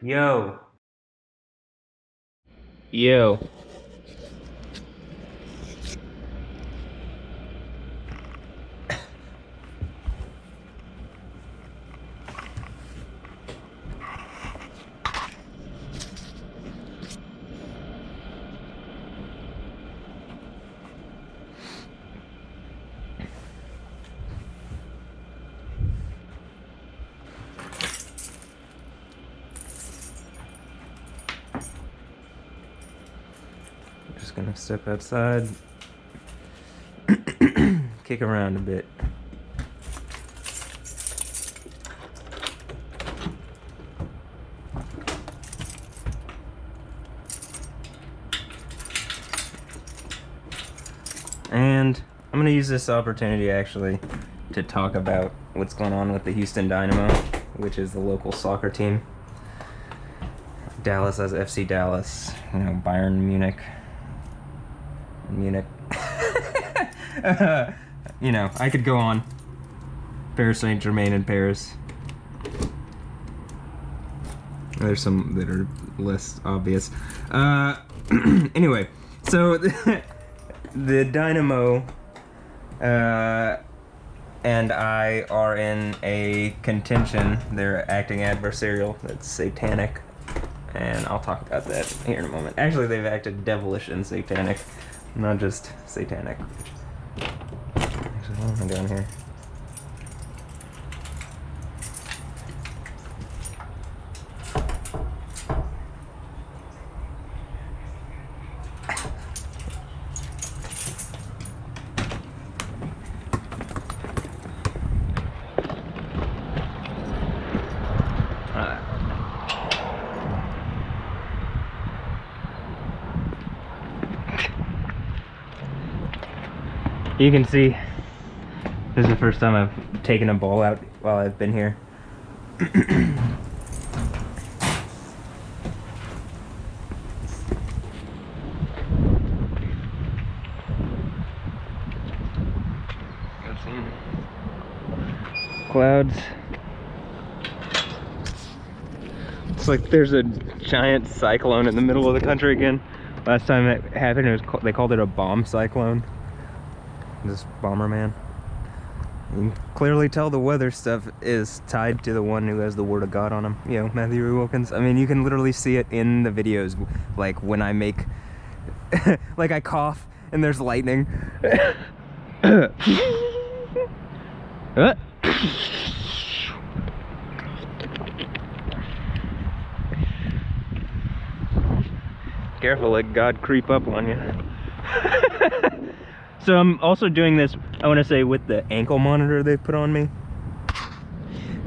Yo. Yo. Just gonna step outside, kick around a bit. And I'm gonna use this opportunity actually to talk about what's going on with the Houston Dynamo, which is the local soccer team. Dallas has FC Dallas, Bayern Munich. I could go on. Paris Saint-Germain in Paris. There's some that are less obvious. Anyway, so the Dynamo and I are in a contention. They're acting adversarial. That's satanic. And I'll talk about that here in a moment. Actually, they've acted devilish and satanic, not just satanic. Actually, what am I doing here? You can see this is the first time I've taken a ball out while I've been here. Got some clouds. It's like there's a giant cyclone in the middle of the country again. Last time it happened, they called it a bomb cyclone. This Bomberman. You can clearly tell the weather stuff is tied to the one who has the word of God on him. Matthew Wilkins. I mean, you can literally see it in the videos, like when I make, like I cough and there's lightning. Careful, let God creep up on you. So I'm also doing this, I want to say, with the ankle monitor they've put on me.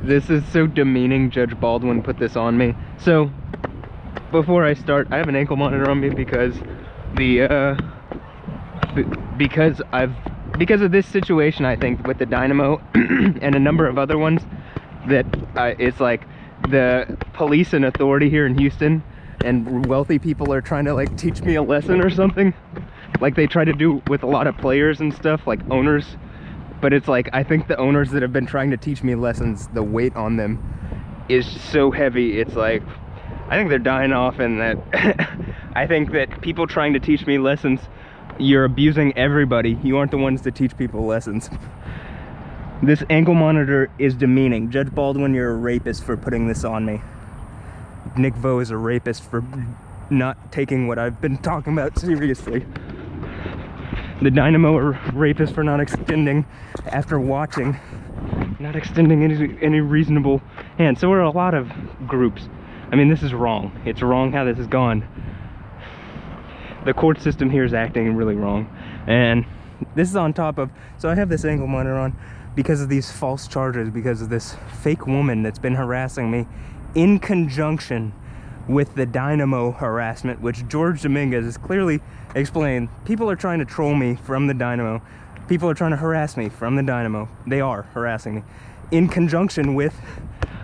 This is so demeaning. Judge Baldwin put this on me. So before I start, I have an ankle monitor on me because because of this situation, I think, with the Dynamo and a number of other ones, that it's like the police and authority here in Houston and wealthy people are trying to like teach me a lesson or something, like they try to do with a lot of players and stuff, like owners. But it's like, I think the owners that have been trying to teach me lessons, the weight on them is so heavy. It's like, I think they're dying off, and that I think that people trying to teach me lessons, you're abusing everybody. You aren't the ones to teach people lessons. This ankle monitor is demeaning. Judge Baldwin, you're a rapist for putting this on me. Nick Vo is a rapist for not taking what I've been talking about seriously. The Dynamo are rapists for not extending, after watching, not extending any reasonable hand. So are a lot of groups. I mean, this is wrong. It's wrong how this has gone. The court system here is acting really wrong. And this is on top of, so I have this ankle monitor on because of these false charges, because of this fake woman that's been harassing me, in conjunction with the Dynamo harassment, which George Dominguez has clearly explained. People are trying to troll me from the Dynamo. People are trying to harass me from the Dynamo. They are harassing me in conjunction with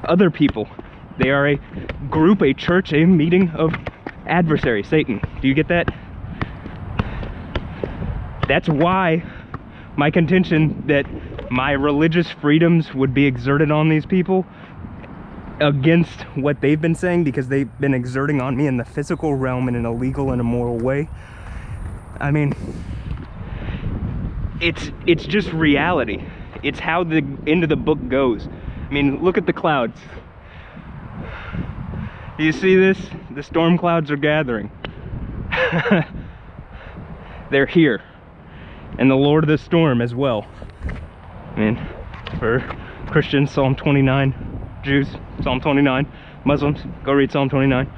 other people. They are a group, a church, a meeting of adversaries, Satan. Do you get that? That's why my contention that my religious freedoms would be exerted on these people against what they've been saying, because they've been exerting on me in the physical realm in an illegal and immoral way. I mean, it's just reality. It's how the end of the book goes. I mean, look at the clouds. Do you see this? The storm clouds are gathering. They're here. And the Lord of the storm as well. I mean, for Christians, Psalm 29. Jews, Psalm 29. Muslims, go read Psalm 29.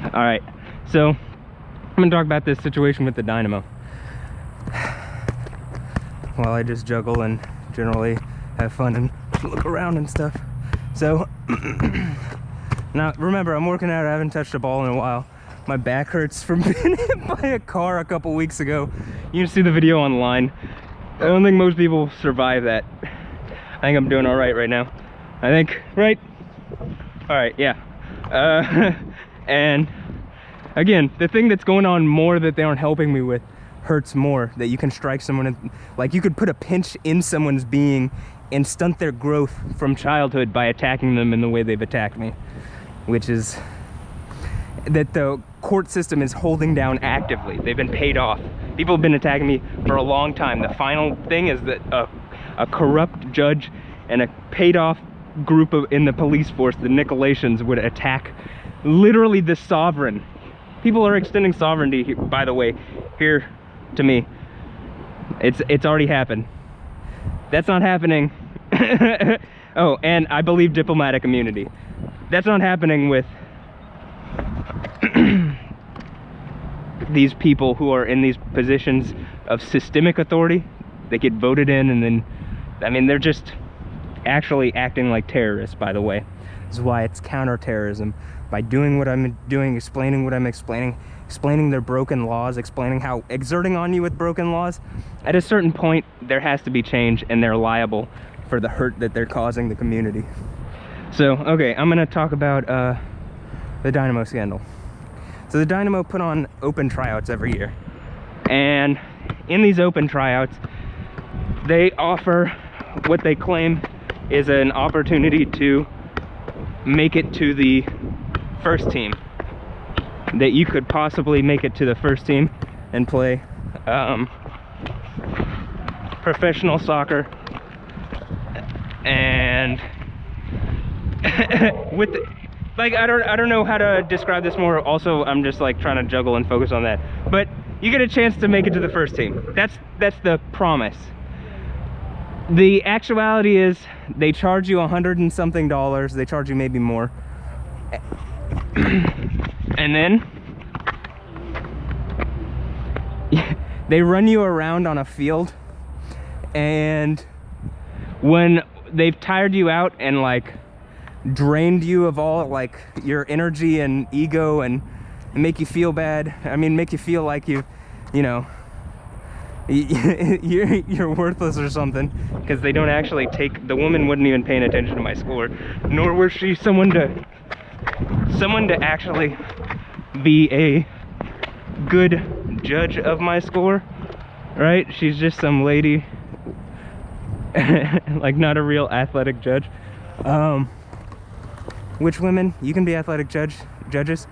Alright, so I'm gonna talk about this situation with the Dynamo while I just juggle and generally have fun and look around and stuff. So now remember, I'm working out. I haven't touched a ball in a while. My back hurts from being hit by a car a couple weeks ago. You can see the video online. I don't think most people survive that. I think I'm doing all right now. I think, right? All right, yeah. And again, the thing that's going on more that they aren't helping me with hurts more. That you can strike someone, like you could put a pinch in someone's being and stunt their growth from childhood by attacking them in the way they've attacked me, which is that the court system is holding down actively. They've been paid off. People have been attacking me for a long time. The final thing is that a corrupt judge and a paid off group in the police force, the Nicolaitans, would attack literally the sovereign. People are extending sovereignty here, by the way, here to me. It's already happened. That's not happening. Oh, and I believe diplomatic immunity. That's not happening with these people who are in these positions of systemic authority. They get voted in, and then, I mean, they're just actually acting like terrorists, by the way. This is why it's counterterrorism. By doing what I'm doing, explaining what I'm explaining their broken laws, explaining how exerting on you with broken laws, at a certain point, there has to be change, and they're liable for the hurt that they're causing the community. So, okay, I'm gonna talk about the Dynamo scandal. So the Dynamo put on open tryouts every year. And in these open tryouts, they offer what they claim is an opportunity to make it to the first team. That you could possibly make it to the first team and play professional soccer. And with the, like, I don't know how to describe this more. Also, I'm just like trying to juggle and focus on that. But you get a chance to make it to the first team. That's the promise. The actuality is they charge you $100 and something. They charge you maybe more. And then they run you around on a field, and when they've tired you out and like drained you of all like your energy and ego and make you feel bad, I mean make you feel like you know you're worthless or something, because they don't actually take, the woman wasn't even paying attention to my score, nor was she someone to actually be a good judge of my score, right? She's just some lady, like not a real athletic judge. Which women, you can be athletic judges.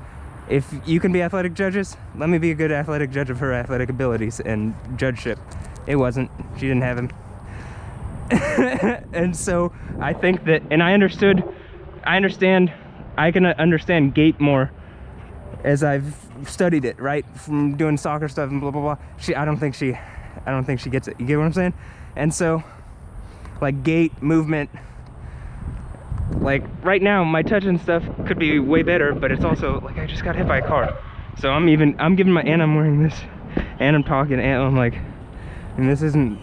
If you can be athletic judges, let me be a good athletic judge of her athletic abilities and judgeship. It wasn't. She didn't have him. And so I think that, and I can understand gait more as I've studied it, right? From doing soccer stuff and blah, blah, blah. I don't think she gets it. You get what I'm saying? And so, like gait, movement, like right now my touch and stuff could be way better, but it's also like I just got hit by a car. So I'm giving my, and I'm wearing this, and I'm talking, and I'm like, and this isn't,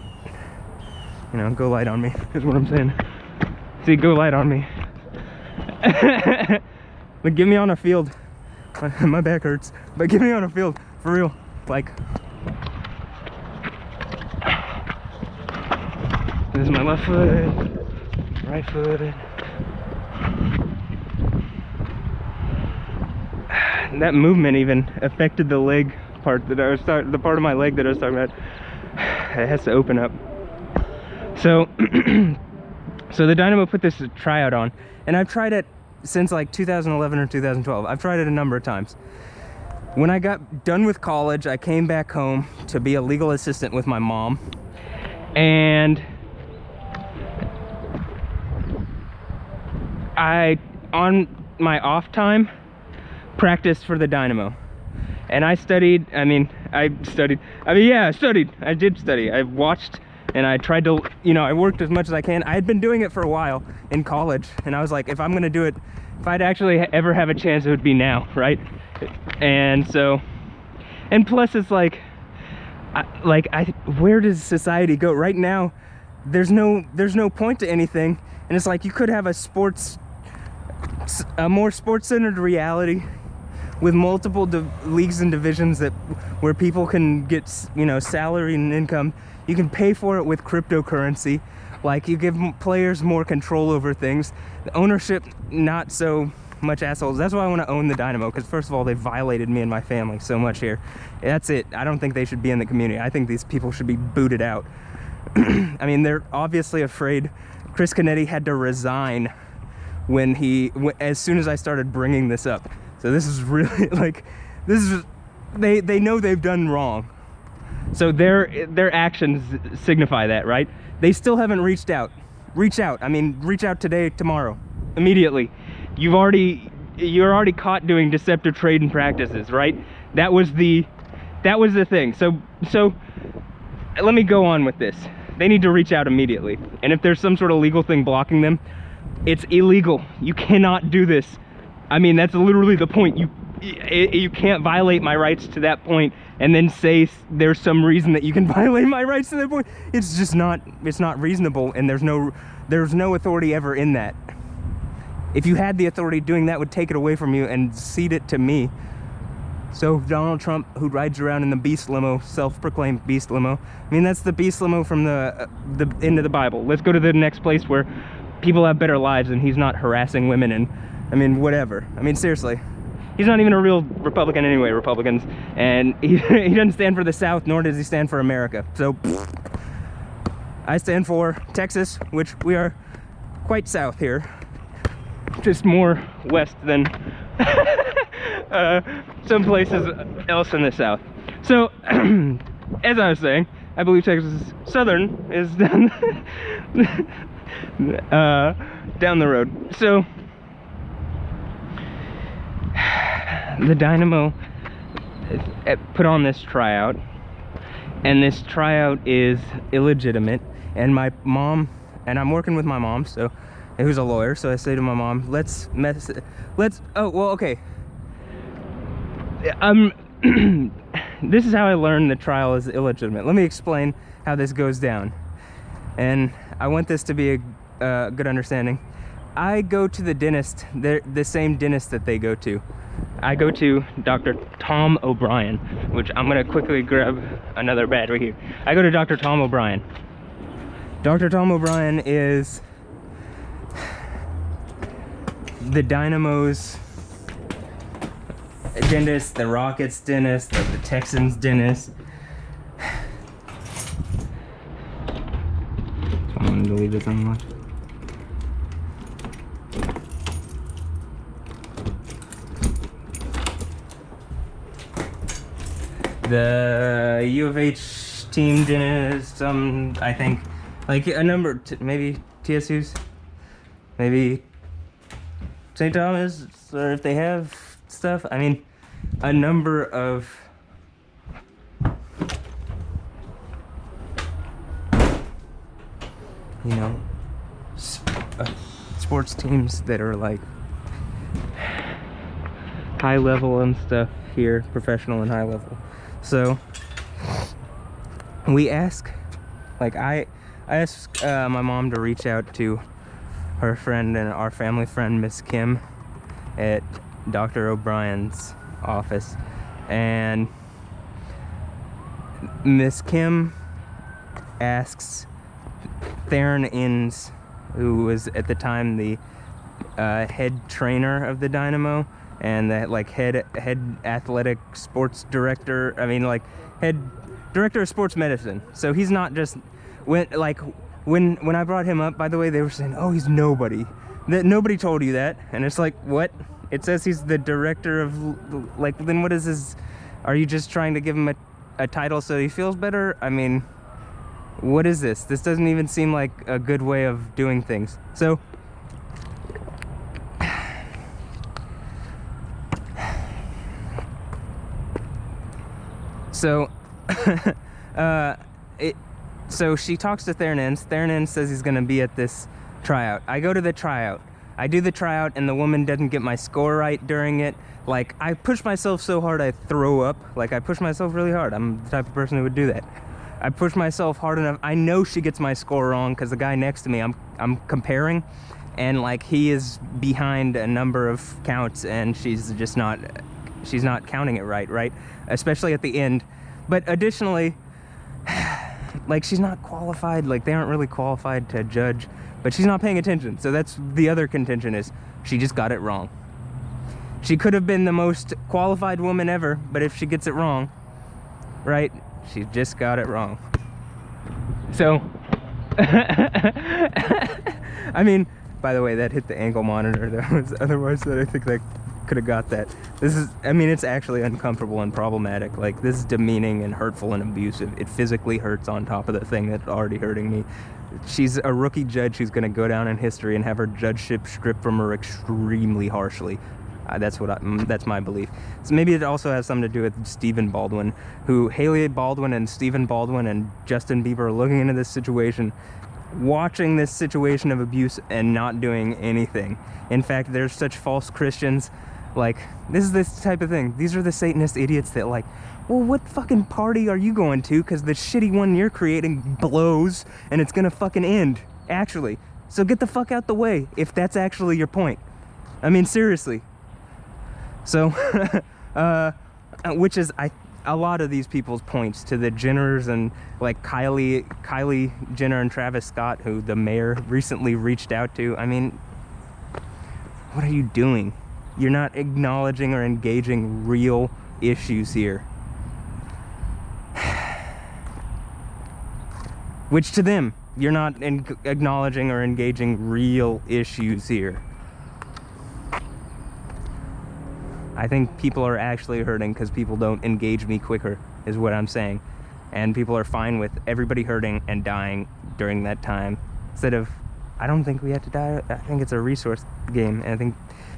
you know, go light on me is what I'm saying. See, go light on me. Like, get me on a field. My back hurts, but get me on a field for real. Like, this is my left foot, right foot. That movement even affected the leg part that I was the part of my leg that I was talking about. It has to open up. So So the Dynamo put this tryout on, and I've tried it since like 2011 or 2012. I've tried it a number of times. When I got done with college, I came back home to be a legal assistant with my mom, and I, on my off time, practiced for the Dynamo. And I studied. I did study. I watched, and I tried to, I worked as much as I can. I had been doing it for a while in college, and I was like, if I'm gonna do it, if I'd actually ever have a chance, it would be now, right? And so, and plus it's like, where does society go right now? There's no point to anything, and it's like you could have a more sports-centered reality with multiple leagues and divisions where people can get, salary and income. You can pay for it with cryptocurrency. Like, you give players more control over things. The ownership, not so much assholes. That's why I want to own the Dynamo, because first of all, they violated me and my family so much here. That's it. I don't think they should be in the community. I think these people should be booted out. I mean, they're obviously afraid. Chris Canetti had to resign as soon as I started bringing this up. So this is really they know they've done wrong. So their actions signify that, right? They still haven't reached out. Reach out. I mean, reach out today, tomorrow, immediately. You're already caught doing deceptive trading practices, right? That was the thing. So let me go on with this. They need to reach out immediately. And if there's some sort of legal thing blocking them, it's illegal. You cannot do this. I mean, that's literally the point. You can't violate my rights to that point and then say there's some reason that you can violate my rights to that point. It's just not, it's not reasonable, and there's no authority ever in that. If you had the authority, doing that would take it away from you and cede it to me. So Donald Trump, who rides around in the beast limo, self-proclaimed beast limo, I mean, that's the beast limo from the end of the Bible. Let's go to the next place where people have better lives and he's not harassing women and, I mean, whatever. I mean, seriously. He's not even a real Republican anyway, Republicans. And he doesn't stand for the South, nor does he stand for America. So, I stand for Texas, which we are quite south here. Just more west than some places else in the South. So, as I was saying, I believe Texas Southern is down, down the road. So, the Dynamo put on this tryout, and this tryout is illegitimate, and my mom, and I'm working with my mom, so, who's a lawyer, so I say to my mom, let's, oh, well, okay. This is how I learned the trial is illegitimate. Let me explain how this goes down, and I want this to be a good understanding. I go to the dentist, the same dentist that they go to. I go to Dr. Tom O'Brien, which I'm gonna quickly grab another battery here. I go to Dr. Tom O'Brien. Dr. Tom O'Brien is the Dynamo's dentist, the Rockets dentist, the Texans dentist. I'm gonna delete this unlocked. The U of H team dentist, I think, like a number, maybe TSU's, maybe St. Thomas, or if they have stuff, I mean, a number of sports teams that are like high level and stuff here, professional and high level. So we ask, like I asked my mom to reach out to her friend and our family friend, Miss Kim, at Dr. O'Brien's office, and Miss Kim asks Theron Innes, who was at the time the head trainer of the Dynamo and the head athletic sports director, I mean, like head director of sports medicine. So he's not just when I brought him up, by the way, they were saying, oh, he's nobody. That nobody told you that. And it's like, what? It says he's the director of, like, then what is this? Are you just trying to give him a title so he feels better? I mean, what is this? This doesn't even seem like a good way of doing things. So, so she talks to Theronens. Theronens says he's gonna be at this tryout. I go to the tryout. I do the tryout and the woman doesn't get my score right during it. Like, I push myself so hard I throw up. Like, I push myself really hard. I'm the type of person who would do that. I push myself hard enough. I know she gets my score wrong because the guy next to me, I'm comparing, and like, he is behind a number of counts and she's not counting it right? Especially at the end. But additionally, like, she's not qualified. Like, they aren't really qualified to judge, but she's not paying attention. So that's the other contention, is she just got it wrong. She could have been the most qualified woman ever, but if she gets it wrong, right, she just got it wrong. So, I mean, by the way, that hit the ankle monitor. That was, otherwise, I think that could have got that. This is, I mean, it's actually uncomfortable and problematic. Like, this is demeaning and hurtful and abusive. It physically hurts on top of the thing that's already hurting me. She's a rookie judge who's going to go down in history and have her judgeship stripped from her extremely harshly. That's my belief. So maybe it also has something to do with Stephen Baldwin, who Haley Baldwin and Stephen Baldwin and Justin Bieber are looking into this situation, watching this situation of abuse and not doing anything. In fact, there's such false Christians. Like, this is this type of thing. These are the Satanist idiots that, like, well, what fucking party are you going to? Because the shitty one you're creating blows and it's gonna fucking end, actually. So get the fuck out the way if that's actually your point. I mean, seriously. So, which is a lot of these people's points to the Jenners and like Kylie Jenner and Travis Scott, who the mayor recently reached out to. I mean, what are you doing? You're not acknowledging or engaging real issues here. Which to them, you're not acknowledging or engaging real issues here. I think people are actually hurting because people don't engage me quicker, is what I'm saying. And people are fine with everybody hurting and dying during that time. Instead of, I don't think we have to die. I think it's a resource game. And I think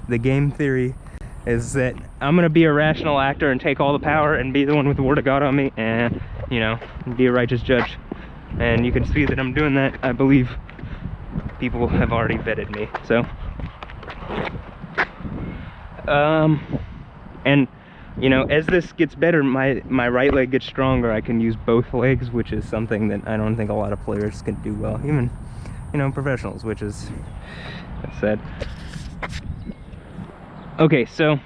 the game theory is that I'm going to be a rational actor and take all the power and be the one with the word of God on me and, you know, be a righteous judge. And you can see that I'm doing that. I believe people have already vetted me. So, and you know, as this gets better, my right leg gets stronger. I can use both legs, which is something that I don't think a lot of players can do well, even, you know, professionals, which is sad. Okay, so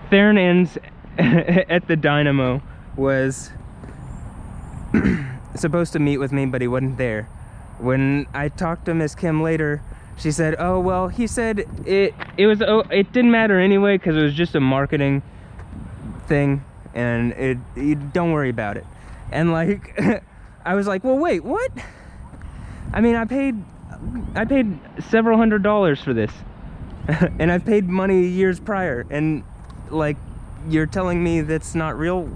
Theronens at the Dynamo was supposed to meet with me, but he wasn't there. When I talked to Miss Kim later, she said, oh, well, he said it didn't matter anyway because it was just a marketing thing, and don't worry about it. And like, I was like, well, wait, what? I mean, I paid several $100s for this, and I've paid money years prior, and like, you're telling me that's not real?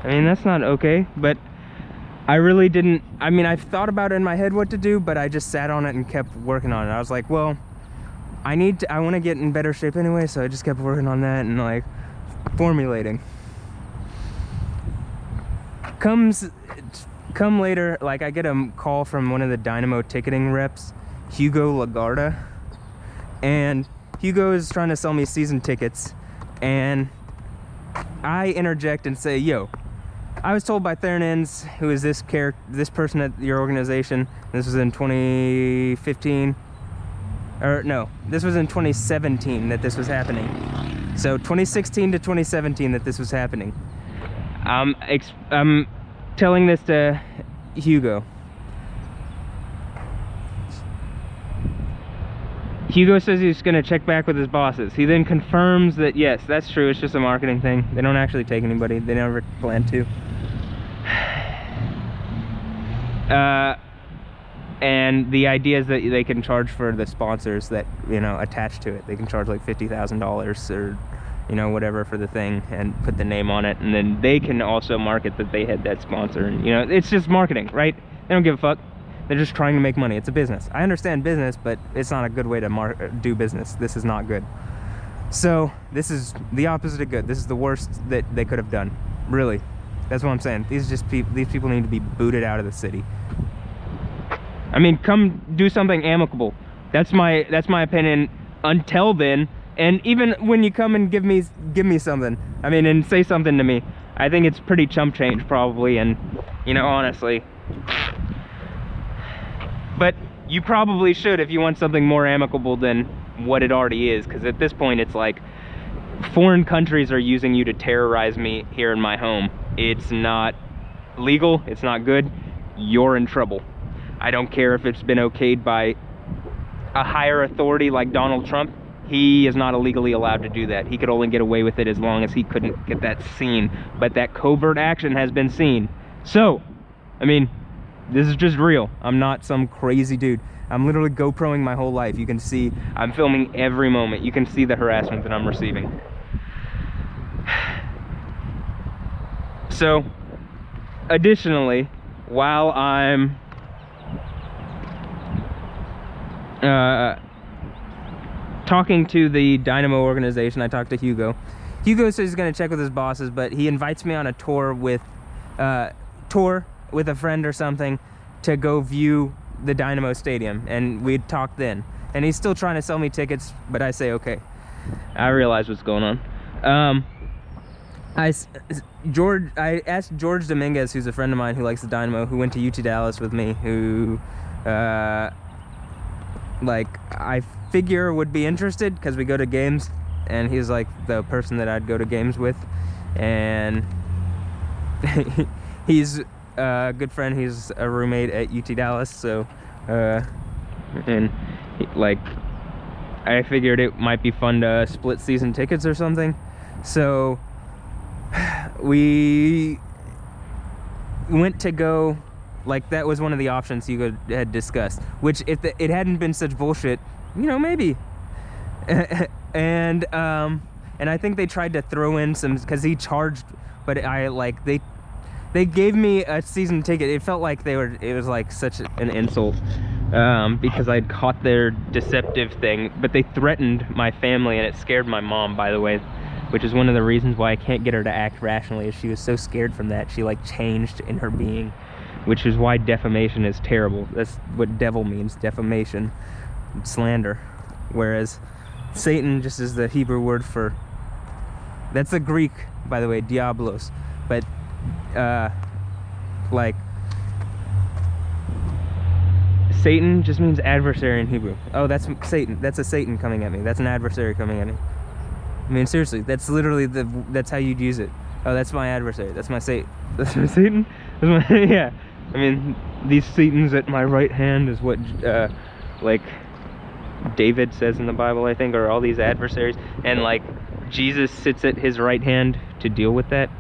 I mean, that's not okay. But I really didn't, I mean, I've thought about it in my head what to do, but I just sat on it and kept working on it. I was like, well, I want to get in better shape anyway, so I just kept working on that and like formulating. Come later, like, I get a call from one of the Dynamo ticketing reps, Hugo Lagarda, and Hugo is trying to sell me season tickets, and I interject and say, yo, I was told by Theronens, who is this person at your organization, this was in 2015, or no, this was in 2017 that this was happening. So 2016 to 2017 that this was happening. I'm telling this to Hugo. Hugo says he's going to check back with his bosses. He then confirms that, yes, that's true, it's just a marketing thing. They don't actually take anybody. They never plan to. And the idea is that they can charge for the sponsors that, you know, attach to it. They can charge like $50,000 or, you know, whatever for the thing and put the name on it. And then they can also market that they had that sponsor. And, you know, it's just marketing, right? They don't give a fuck. They're just trying to make money. It's a business. I understand business, but it's not a good way to do business. This is not good. So this is the opposite of good. This is the worst that they could have done. Really. That's what I'm saying. These people need to be booted out of the city. I mean, come do something amicable. That's my opinion until then. And even when you come and give me something, I mean, and say something to me, I think it's pretty chump change probably. And, you know, honestly, but you probably should if you want something more amicable than what it already is, because at this point it's like foreign countries are using you to terrorize me here in my home. It's not legal, it's not good, you're in trouble. I don't care if it's been okayed by a higher authority like Donald Trump. He is not illegally allowed to do that. He could only get away with it as long as he couldn't get that seen. But that covert action has been seen. So, I mean, this is just real. I'm not some crazy dude. I'm literally GoProing my whole life. You can see I'm filming every moment. You can see the harassment that I'm receiving. So, additionally, while I'm talking to the Dynamo organization, I talked to Hugo. Hugo says he's going to check with his bosses, but he invites me on a tour with a friend or something to go view the Dynamo stadium, and we'd talk then. And he's still trying to sell me tickets, but I say okay. I realize what's going on. I asked George Dominguez, who's a friend of mine who likes the Dynamo, who went to UT Dallas with me, who like I figure would be interested because we go to games, and he's like the person that I'd go to games with. And he's a good friend. He's a roommate at UT Dallas, so and like I figured it might be fun to split season tickets or something. So we went to go, like that was one of the options you had discussed, which if it hadn't been such bullshit, you know, maybe. And I think they tried to throw in some, because he charged, but they gave me a season ticket. It felt like it was like such an insult, because I'd caught their deceptive thing, but they threatened my family, and it scared my mom, by the way, which is one of the reasons why I can't get her to act rationally, is she was so scared from that. She like changed in her being, which is why defamation is terrible. That's what devil means, defamation, slander. Whereas Satan just is the Hebrew word for, that's the Greek, by the way, diablos. But like Satan just means adversary in Hebrew. Oh, that's Satan. That's a Satan coming at me. That's an adversary coming at me. I mean, seriously, that's literally that's how you'd use it. Oh, that's my adversary. That's my Satan. That's my Satan? That's my, yeah. I mean, these Satans at my right hand is what, like, David says in the Bible, I think, are all these adversaries. And, like, Jesus sits at his right hand to deal with that.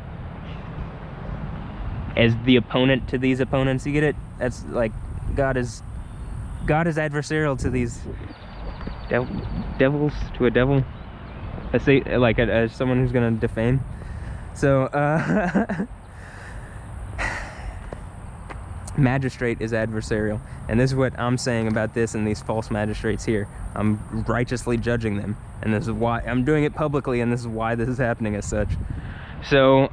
As the opponent to these opponents, you get it? That's, like, God is adversarial to these devils, to a devil. Like someone who's gonna defame. So magistrate is adversarial, and this is what I'm saying about this and these false magistrates here. I'm righteously judging them, and this is why I'm doing it publicly, and this is why this is happening as such. So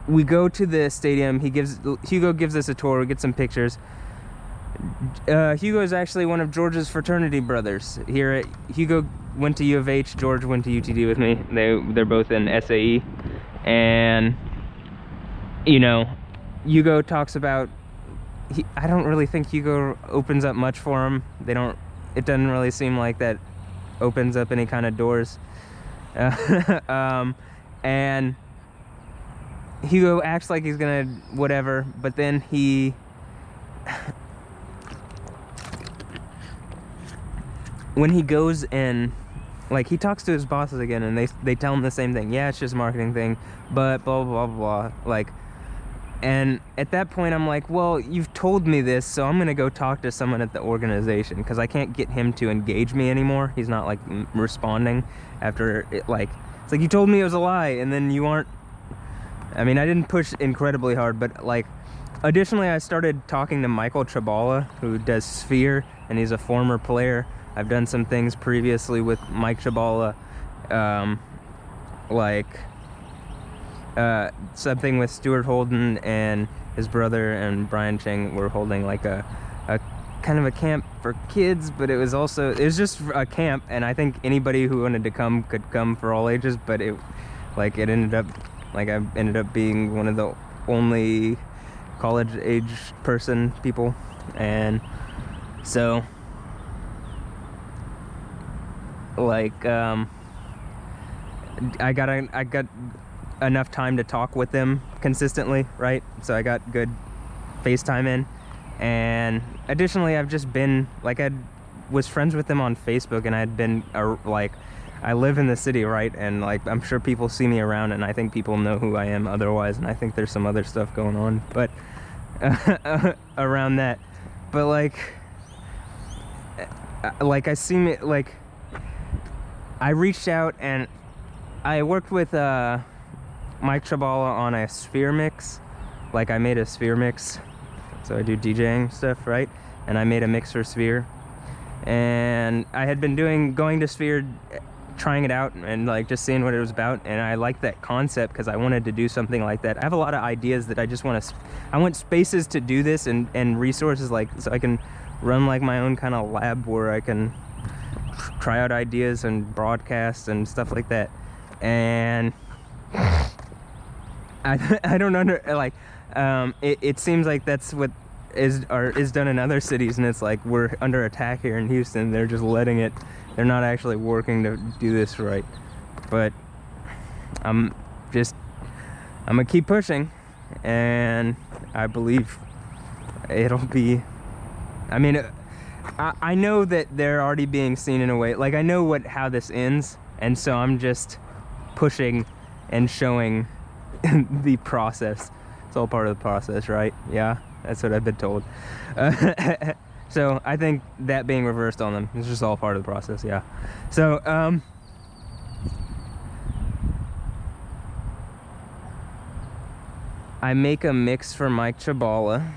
we go to the stadium. Hugo gives us a tour. We get some pictures. Hugo is actually one of George's fraternity brothers. Hugo went to U of H, George went to UTD with me. They're both in SAE, and you know, Hugo talks about. I don't really think Hugo opens up much for him. It doesn't really seem like that opens up any kind of doors. And Hugo acts like he's gonna whatever, but then he. When he goes in, like, he talks to his bosses again, and they tell him the same thing. Yeah, it's just a marketing thing, but blah, blah, blah, blah. Like, And at that point, I'm like, well, you've told me this, so I'm gonna go talk to someone at the organization, because I can't get him to engage me anymore. He's not like responding after it. Like, it's like, you told me it was a lie, and then you aren't. I mean, I didn't push incredibly hard, but like, additionally, I started talking to Michael Chabala, who does Sphere, and he's a former player. I've done some things previously with Mike Chabala, something with Stuart Holden and his brother and Brian Cheng were holding like a kind of a camp for kids, but it was just a camp, and I think anybody who wanted to come could come for all ages, but I ended up being one of the only college age people, and so like I got enough time to talk with them consistently, right? So I got good FaceTime in, and additionally I've just been like, I was friends with them on Facebook, and I'd been like, I live in the city, right? And like, I'm sure people see me around, and I think people know who I am otherwise, and I think there's some other stuff going on, but around that. But I see me, like, I reached out and I worked with Mike Chabala on a Sphere mix. Like, I made a Sphere mix, so I do DJing stuff, right? And I made a mix for Sphere, and I had been going to Sphere, trying it out, and like just seeing what it was about, and I liked that concept because I wanted to do something like that. I have a lot of ideas that I just want to, I want spaces to do this, and resources, like, so I can run like my own kind of lab where I can try out ideas and broadcast and stuff like that. And I don't it seems like that's what is done in other cities, and it's like, we're under attack here in Houston. They're just letting it, they're not actually working to do this right. But I'm gonna keep pushing, and I believe it'll be, I mean, I know that they're already being seen in a way, like, I know how this ends, and so I'm just pushing and showing the process. It's all part of the process, right? Yeah, that's what I've been told. So I think that being reversed on them is just all part of the process, yeah. So I make a mix for Mike Chabala,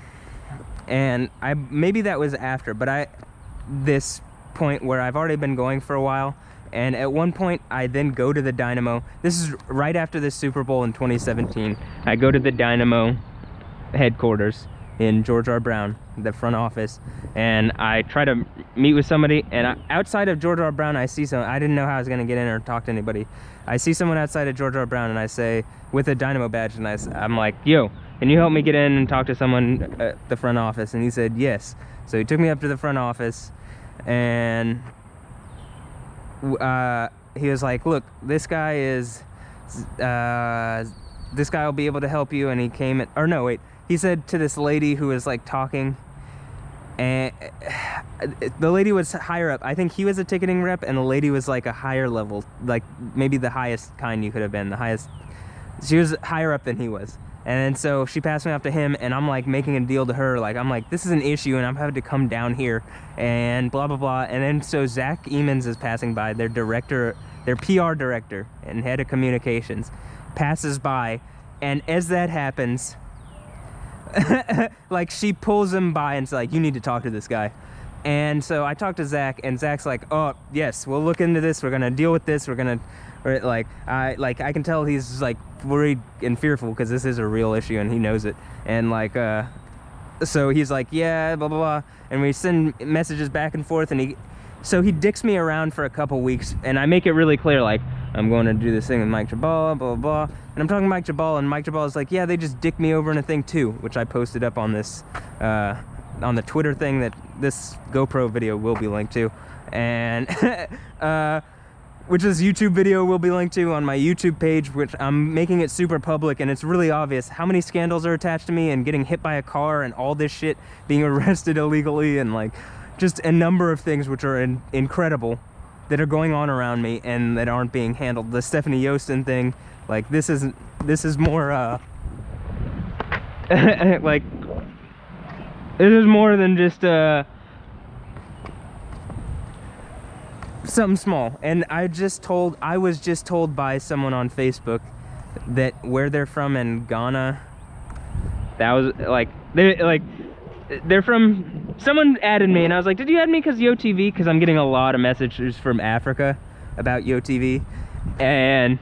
and maybe that was after, but this point where I've already been going for a while, and at one point I then go to the Dynamo. This is right after the Super Bowl in 2017. I go to the Dynamo headquarters in George R. Brown, the front office, and I try to meet with somebody, and outside of George R. Brown I see someone. I didn't know how I was going to get in or talk to anybody. I see someone outside of George R. Brown, and I say, with a Dynamo badge, and I'm like, yo, can you help me get in and talk to someone at the front office? And he said yes. So he took me up to the front office, and he was like, look, this guy will be able to help you. And he came he said to this lady who was like talking, and the lady was higher up. I think he was a ticketing rep, and the lady was like a higher level, like maybe the highest kind you could have been, the highest. She was higher up than he was. And so she passed me off to him, and I'm like making a deal to her, like, I'm like, this is an issue, and I'm having to come down here, and blah blah blah. And then so Zach Emons is passing by, their PR director and head of communications, passes by, and as that happens, like, she pulls him by and is like, you need to talk to this guy. And so I talked to Zach, and Zach's like, oh yes, we'll look into this, we're gonna deal with this, I can tell he's like worried and fearful because this is a real issue and he knows it. And like, so he's like, yeah, blah blah blah, and we send messages back and forth, and he dicks me around for a couple weeks, and I make it really clear, like, I'm going to do this thing with Mike Chabala, blah blah blah. And I'm talking to Mike Chabala, and Mike Chabala's like, yeah, they just dick me over in a thing too, which I posted up on this on the Twitter thing that this GoPro video will be linked to, and which this YouTube video will be linked to on my YouTube page, which I'm making it super public, and it's really obvious how many scandals are attached to me, and getting hit by a car, and all this shit, being arrested illegally, and like just a number of things which are incredible that are going on around me and that aren't being handled. The Stephanie Yostin thing, like, this is more Like, it is more than just something small. And I was just told by someone on Facebook that where they're from in Ghana, that was like, they're from, someone added me and I was like, did you add me because YoTV? Because I'm getting a lot of messages from Africa about YoTV, and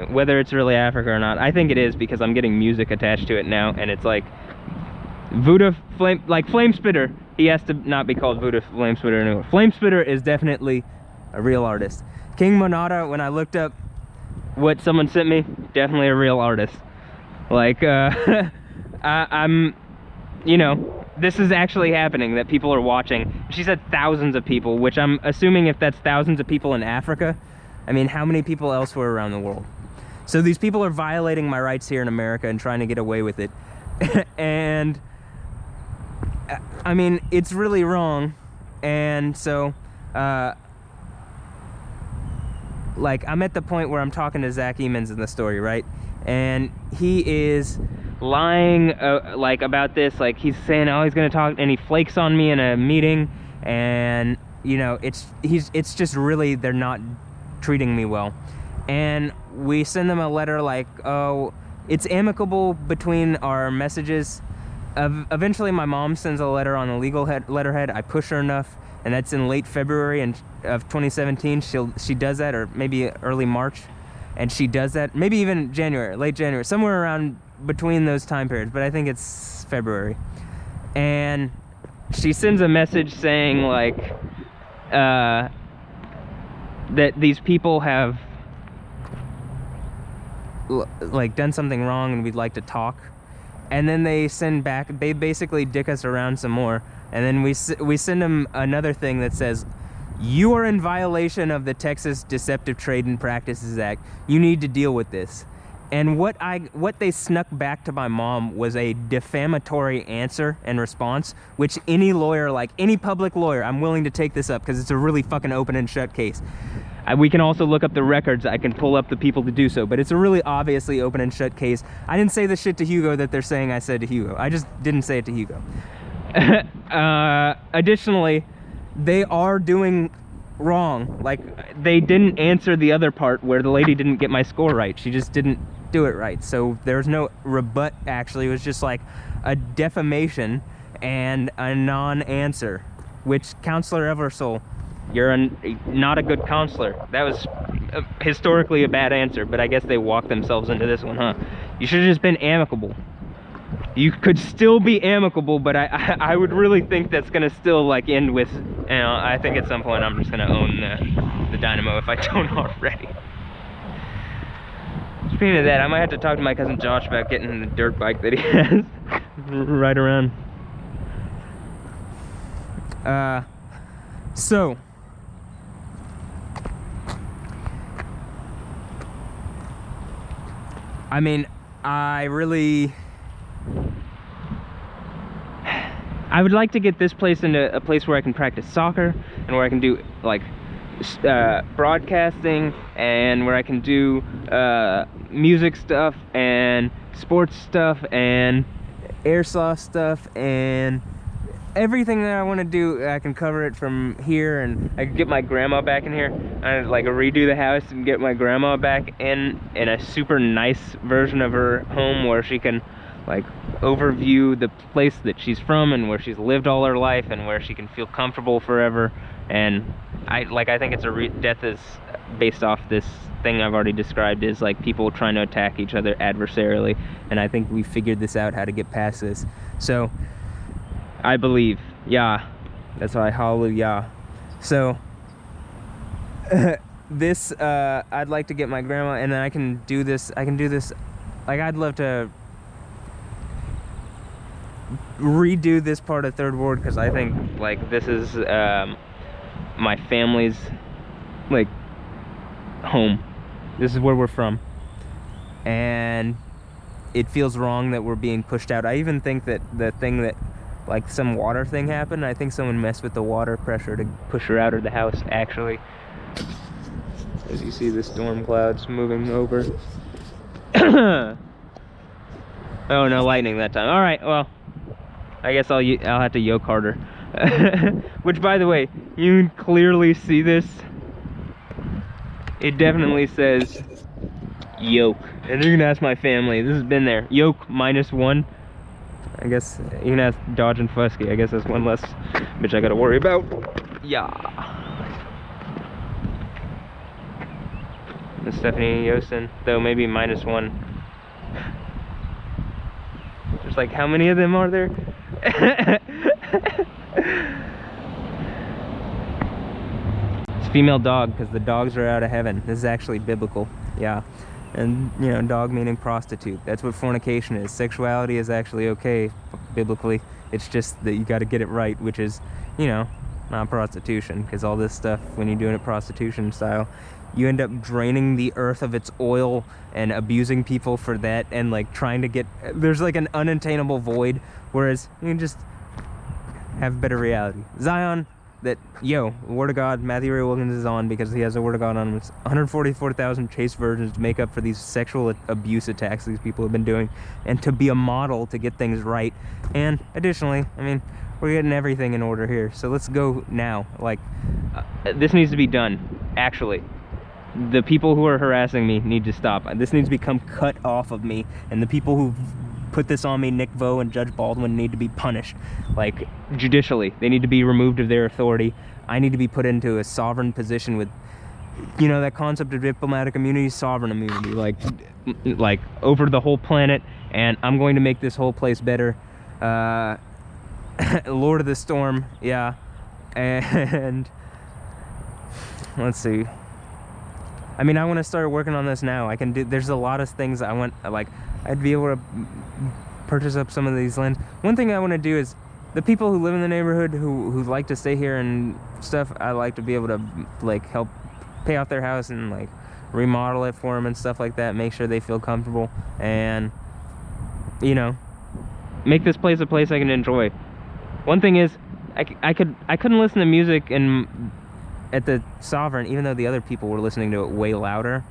whether it's really Africa or not, I think it is, because I'm getting music attached to it now, and it's like Voodoo Flame, like Flame Spitter. He has to not be called Voodoo Flame Spitter anymore. Flame Spitter is definitely a real artist. King Monada, when I looked up what someone sent me, definitely a real artist. Like, I'm, you know, this is actually happening, that people are watching. She said thousands of people, which I'm assuming if that's thousands of people in Africa, I mean, how many people elsewhere around the world? So these people are violating my rights here in America and trying to get away with it. And, I mean, it's really wrong. And so, like, I'm at the point where I'm talking to Zach Emons in the story, right? And he is lying, like, about this. Like, he's saying, oh, he's gonna talk, and he flakes on me in a meeting, and, you know, it's just really, they're not treating me well. And we send them a letter like, oh, it's amicable between our messages. Eventually my mom sends a letter on the legal letterhead. I push her enough, and that's in late February of 2017. She does that, or maybe early March, and she does that, maybe even January, late January, somewhere around between those time periods, but I think it's February. And she sends a message saying, like, that these people have, like, done something wrong and we'd like to talk. And then they send back, they basically dick us around some more, and then we send them another thing that says, you are in violation of the Texas Deceptive Trade and Practices Act. You need to deal with this. And what they snuck back to my mom was a defamatory answer and response, which any lawyer, like any public lawyer, I'm willing to take this up because it's a really fucking open and shut case. We can also look up the records. I can pull up the people to do so, but it's a really obviously open and shut case. I didn't say the shit to Hugo that they're saying I said to Hugo. I just didn't say it to Hugo. Additionally, they are doing wrong. Like, they didn't answer the other part where the lady didn't get my score right. She just didn't do it right. So there's no rebut, actually. It was just like a defamation and a non-answer, which Counselor Eversole, you're not a good counselor. That was historically a bad answer, but I guess they walked themselves into this one, huh? You should have just been amicable. You could still be amicable, but I would really think that's gonna still, like, end with, you know, I think at some point I'm just gonna own the Dynamo if I don't already. Speaking of that, I might have to talk to my cousin Josh about getting the dirt bike that he has. Right around. So I mean, I would like to get this place into a place where I can practice soccer, and where I can do, like, broadcasting, and where I can do music stuff and sports stuff and airsoft stuff, and everything that I want to do, I can cover it from here. And I can get my grandma back in here. I'd like redo the house and get my grandma back in a super nice version of her home, where she can, like, overview the place that she's from and where she's lived all her life, and where she can feel comfortable forever. And I think it's death is based off this thing I've already described, is like people trying to attack each other adversarially, and I think we figured this out, how to get past this. So I believe, yeah, that's why, hallelujah. So this, I'd like to get my grandma, and then I can do this, like, I'd love to redo this part of Third Ward, because I think, like, this is my family's, like, home. This is where we're from, and it feels wrong that we're being pushed out. I even think that the thing that, like, some water thing happened. I think someone messed with the water pressure to push her out of the house, actually. As you see the storm clouds moving over. Oh, no lightning that time. All right, well, I guess I'll have to yoke harder. Which, by the way, you can clearly see this. It definitely says yoke. And you can ask my family. This has been there. Yoke -1. I guess you can ask Dodge and Fusky. I guess that's one less bitch I gotta worry about. Yeah. And Stephanie Yosin, though maybe -1. Just like, how many of them are there? It's female dog because the dogs are out of heaven. This is actually biblical. Yeah. And, you know, dog meaning prostitute. That's what fornication is. Sexuality is actually okay biblically. It's just that you got to get it right, which is, you know, not prostitution. Because all this stuff, when you're doing it prostitution style, you end up draining the earth of its oil and abusing people for that, and like trying to get, there's like an unattainable void, whereas you can just have better reality. Zion, that, yo, Word of God, Matthew Ray Wilkins is on because he has the Word of God on him. It's 144,000 chaste virgins to make up for these sexual abuse attacks these people have been doing, and to be a model to get things right. And additionally, I mean, we're getting everything in order here, so let's go now. Like, this needs to be done, actually. The people who are harassing me need to stop. This needs to become cut off of me, and the people who put this on me, Nick Vo and Judge Baldwin, need to be punished, like, judicially. They need to be removed of their authority. I need to be put into a sovereign position with, you know, that concept of diplomatic immunity, sovereign immunity, like over the whole planet, and I'm going to make this whole place better. Lord of the Storm, yeah. And let's see. I mean, I want to start working on this now. I can do, there's a lot of things I want, like, I'd be able to purchase up some of these lands. One thing I want to do is, the people who live in the neighborhood who like to stay here and stuff, I like to be able to, like, help pay off their house and, like, remodel it for them and stuff like that, make sure they feel comfortable, and, you know, make this place a place I can enjoy. One thing is, I couldn't listen to music at the Sovereign, even though the other people were listening to it way louder,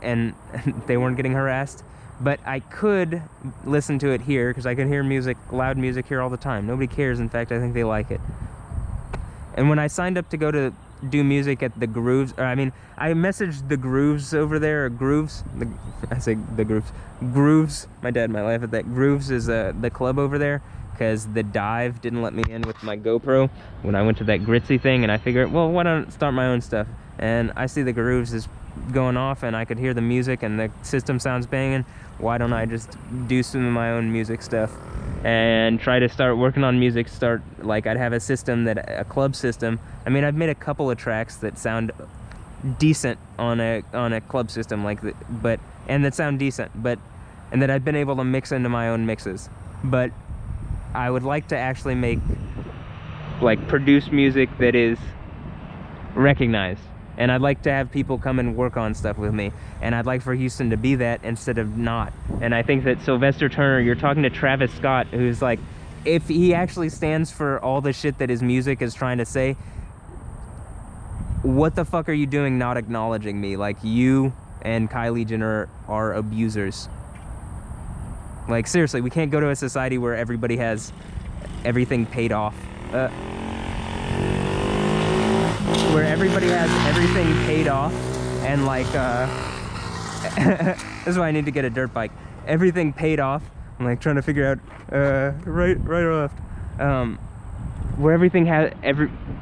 and they weren't getting harassed. But I could listen to it here because I could hear music, loud music here all the time. Nobody cares. In fact, I think they like it. And when I signed up to go to do music at the Grooves, or I mean, I messaged the Grooves over there, or Grooves. I say the Grooves. Grooves. My dad might laugh at that. Grooves is the club over there, because the Dive didn't let me in with my GoPro when I went to that Gritzy thing, and I figured, well, why don't I start my own stuff? And I see the Grooves is going off, and I could hear the music, and the system sounds banging. Why don't I just do some of my own music stuff and try to start working on music? Like, I'd have a system, a club system. I mean, I've made a couple of tracks that sound decent on a club system, like and that sound decent, and that I've been able to mix into my own mixes. But I would like to actually make, like, produce music that is recognized. And I'd like to have people come and work on stuff with me. And I'd like for Houston to be that instead of not. And I think that Sylvester Turner, you're talking to Travis Scott, who's like, if he actually stands for all the shit that his music is trying to say, what the fuck are you doing not acknowledging me? Like, you and Kylie Jenner are abusers. Like, seriously, we can't go to a society where everybody has everything paid off. Where everybody has everything paid off, and, like, that's why I need to get a dirt bike. Everything paid off. I'm, like, trying to figure out, right or left. Where everything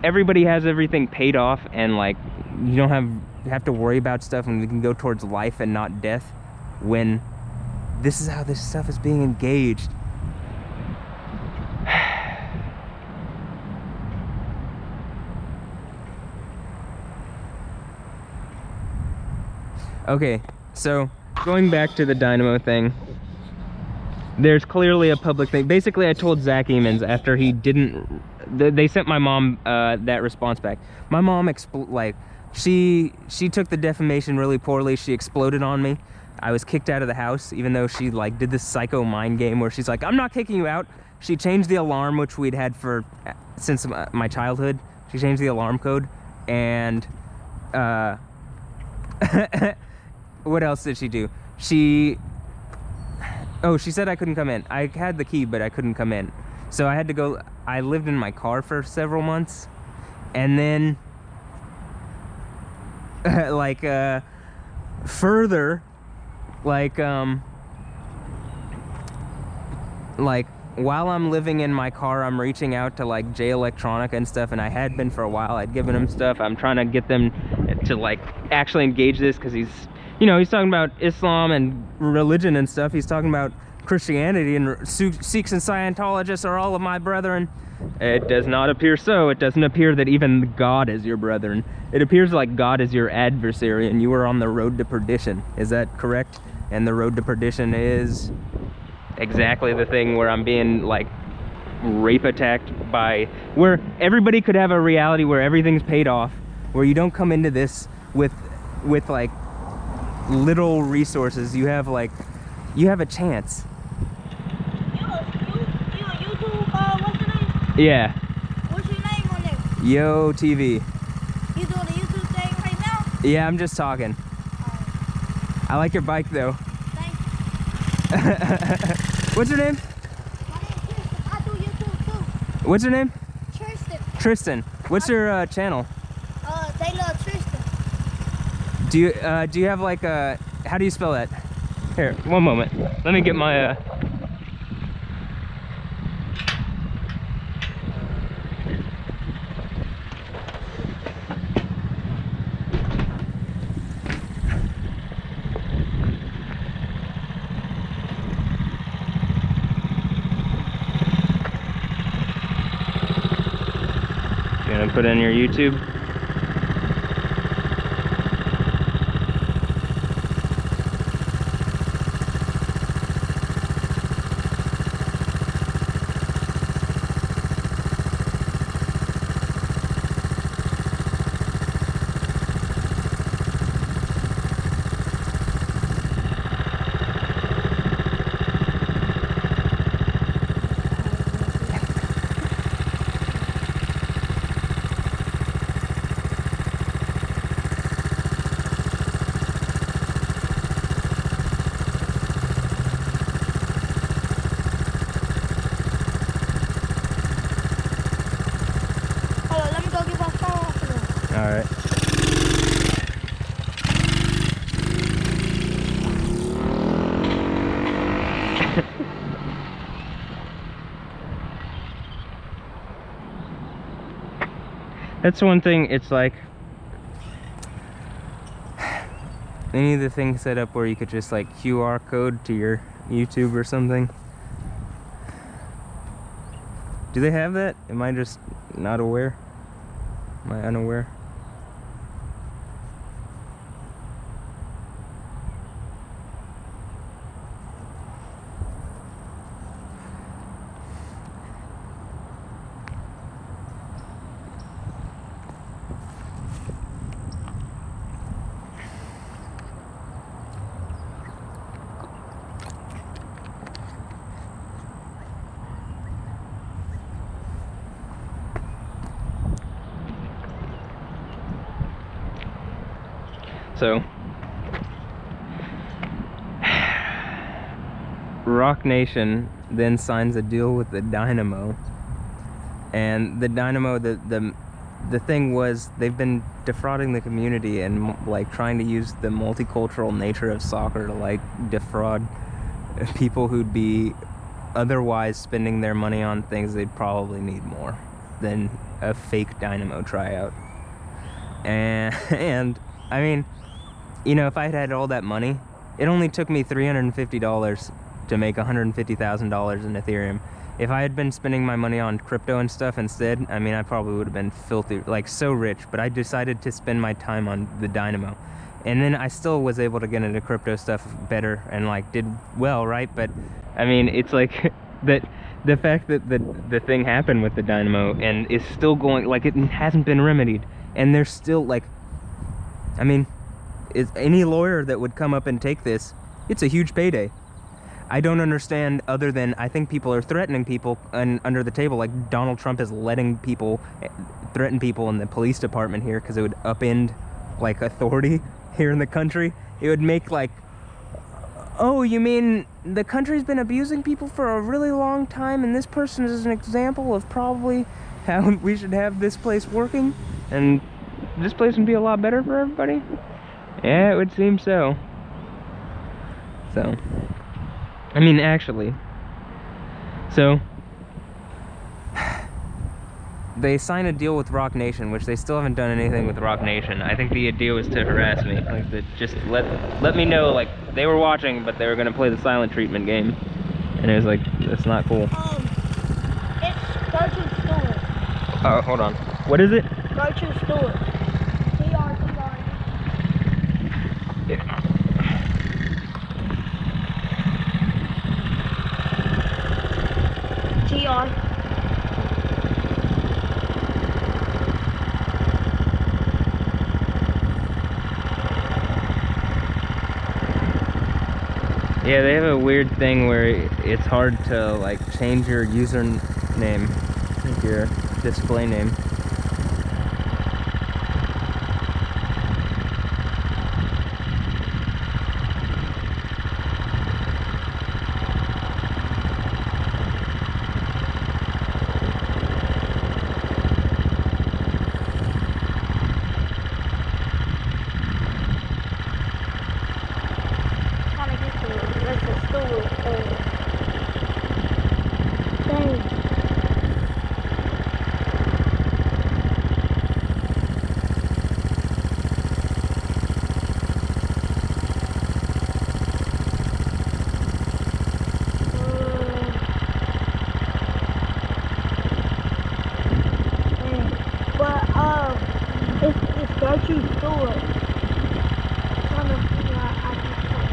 everybody has everything paid off, and, like, you don't have to worry about stuff, and we can go towards life and not death, when this is how this stuff is being engaged. Okay, so going back to the Dynamo thing, there's clearly a public thing. Basically, I told Zach Emons after he didn't, they sent my mom that response back. My mom, she took the defamation really poorly. She exploded on me. I was kicked out of the house, even though she, like, did this psycho mind game where she's like, I'm not kicking you out. She changed the alarm, which we'd had since my childhood. She changed the alarm code, and what else did she do? Oh, she said I couldn't come in. I had the key, but I couldn't come in. So I had to go. I lived in my car for several months. And then, like, further, like, while I'm living in my car, I'm reaching out to, like, J Electronica and stuff, and I had been for a while. I'd given him stuff. I'm trying to get them to, like, actually engage this, because he's, you know, he's talking about Islam and religion and stuff. He's talking about Christianity, and Sikhs and Scientologists are all of my brethren. It does not appear so. It doesn't appear that even God is your brethren. It appears like God is your adversary, and you are on the road to perdition. Is that correct? And the road to perdition is exactly the thing where I'm being, like, rape attacked by, where everybody could have a reality where everything's paid off, where you don't come into this with like little resources. You have a chance. You a YouTube, what's your name? Yeah. What's your name on there? Yo TV. You doing the YouTube thing right now? Yeah, I'm just talking. I like your bike though. Thank you. What's your name? My name's Tristan. I do YouTube too. What's your name? Tristan. Tristan. What's your channel? They love Tristan. Do you have like a, how do you spell that? Here, one moment. Let me get my you gonna put in your YouTube? Hold on, let me go get my phone off of them. All right. That's one thing. It's like they need the thing set up where you could just like QR code to your YouTube or something. Do they have that? Am I just not aware? Am I unaware? So, Rock Nation then signs a deal with the Dynamo, and the Dynamo, the thing was they've been defrauding the community and like trying to use the multicultural nature of soccer to like defraud people who'd be otherwise spending their money on things they'd probably need more than a fake Dynamo tryout. And I mean, you know, if I had all that money, it only took me $350 to make $150,000 in Ethereum. If I had been spending my money on crypto and stuff instead, I mean, I probably would have been filthy, like so rich, but I decided to spend my time on the Dynamo. And then I still was able to get into crypto stuff better and like did well, right? But I mean, it's like that the fact that the thing happened with the Dynamo and is still going, like it hasn't been remedied. And there's still like, I mean, is any lawyer that would come up and take this, it's a huge payday. I don't understand, other than I think people are threatening people under the table, like Donald Trump is letting people threaten people in the police department here because it would upend like authority here in the country. It would make like Oh, you mean the country's been abusing people for a really long time, and this person is an example of probably how we should have this place working, and this place would be a lot better for everybody? Yeah, it would seem so. So, I mean, actually, so they signed a deal with Rock Nation, which they still haven't done anything with Rock Nation. I think the idea was to harass me, like to just let me know, like they were watching, but they were gonna play the silent treatment game, and it was like, that's not cool. It's Gertrude Stewart. Oh, hold on. What is it? Gertrude Stewart. TR. TR. Yeah, they have a weird thing where it's hard to like change your username, like your display name. It's Gertrude Stewart. Trying to figure out how to play.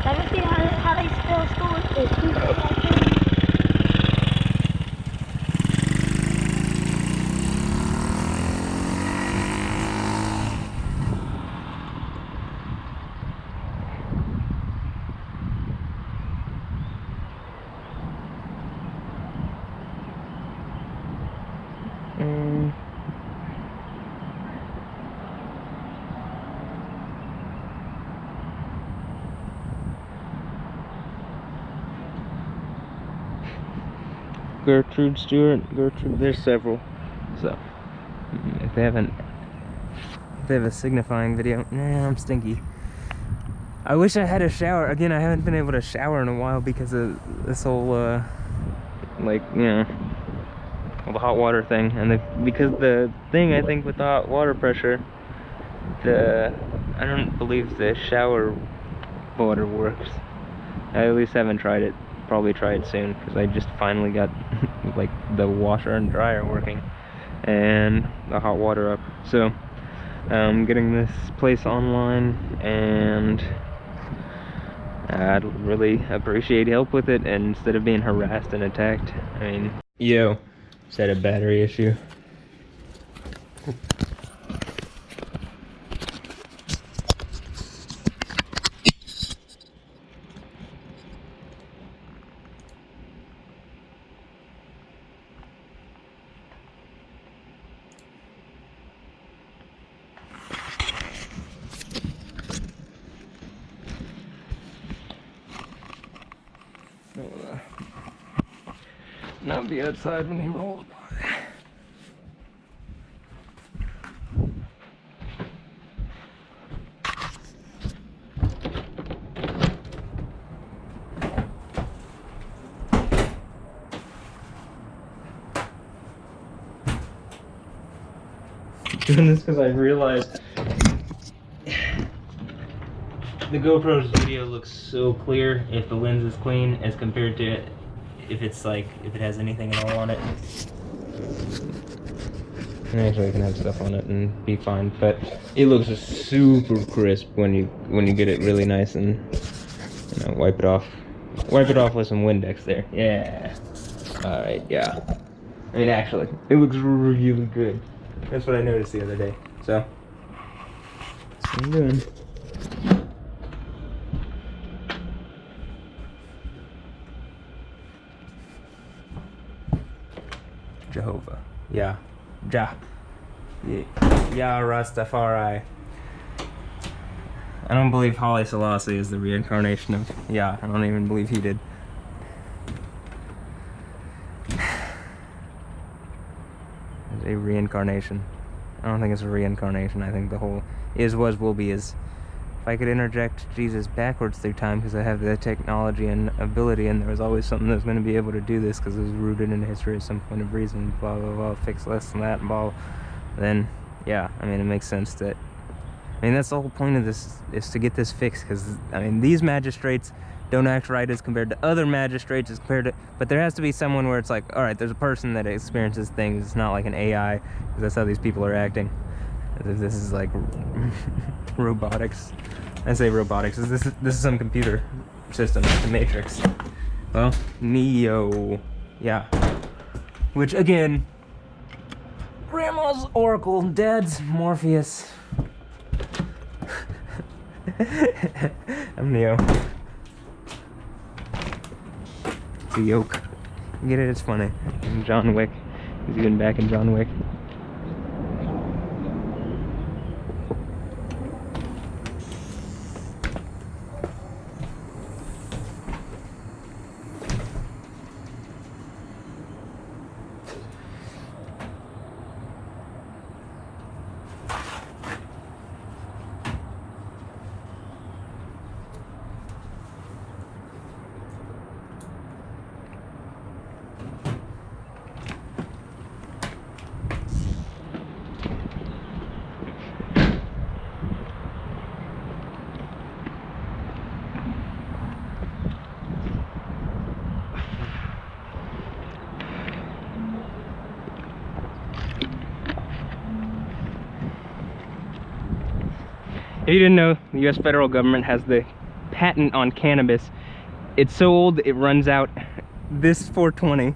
Let me see how they spell Stewart. It's Stewart. Gertrude Stewart, there's several. So, if they have a signifying video, nah, I'm stinky. I wish I had a shower. Again, I haven't been able to shower in a while because of this whole, like, you know, the hot water thing. And because the thing, I think, with the hot water pressure, I don't believe the shower water works. I at least haven't tried it. Probably try it soon, because I just finally got like the washer and dryer working and the hot water up. So I'm getting this place online, and I'd really appreciate help with it, and instead of being harassed and attacked. I mean, yo, is that a battery issue? Not be outside when he rolls by. Doing this because I realized the GoPro's video looks so clear if the lens is clean as compared to if it's like, if it has anything at all on it. And actually I can have stuff on it and be fine, but it looks super crisp when you get it really nice and, you know, wipe it off with some Windex there. Yeah. Alright, yeah. I mean, actually, it looks really good. That's what I noticed the other day. So, that's what I'm doing. Jehovah. Yeah. Ja. Yeah, Rastafari. I don't believe Haile Selassie is the reincarnation of... Yeah, I don't even believe he did. It's a reincarnation. I don't think it's a reincarnation. I think the whole is, was, will be is... If I could interject Jesus backwards through time because I have the technology and ability, and there was always something that was going to be able to do this because it was rooted in history at some point of reason, blah, blah, blah, fix less than that, and blah, then, yeah, I mean, it makes sense that... I mean, that's the whole point of this, is to get this fixed, because, I mean, these magistrates don't act right as compared to other magistrates, as compared to... But there has to be someone where it's like, alright, there's a person that experiences things, it's not like an AI, because that's how these people are acting. This is like robotics. I say robotics. This is some computer system, like the Matrix. Well, Neo, yeah. Which again, Grandma's Oracle, Dad's Morpheus. I'm Neo. It's a yoke. You get it? It's funny. I'm John Wick. He's even back in John Wick. If you didn't know, the US federal government has the patent on cannabis. It's so old it runs out this 420.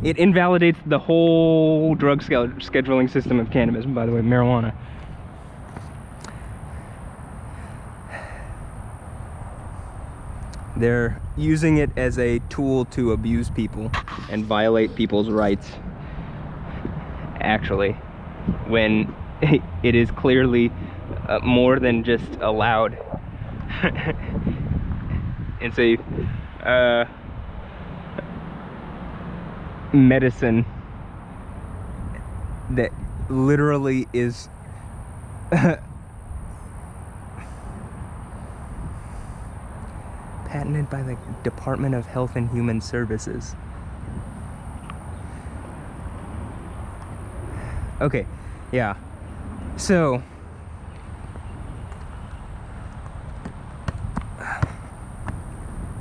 It invalidates the whole drug scheduling system of cannabis, by the way, marijuana. They're using it as a tool to abuse people and violate people's rights, actually, when it is clearly more than just allowed. It's a medicine that literally is patented by the Department of Health and Human Services. Okay, yeah. So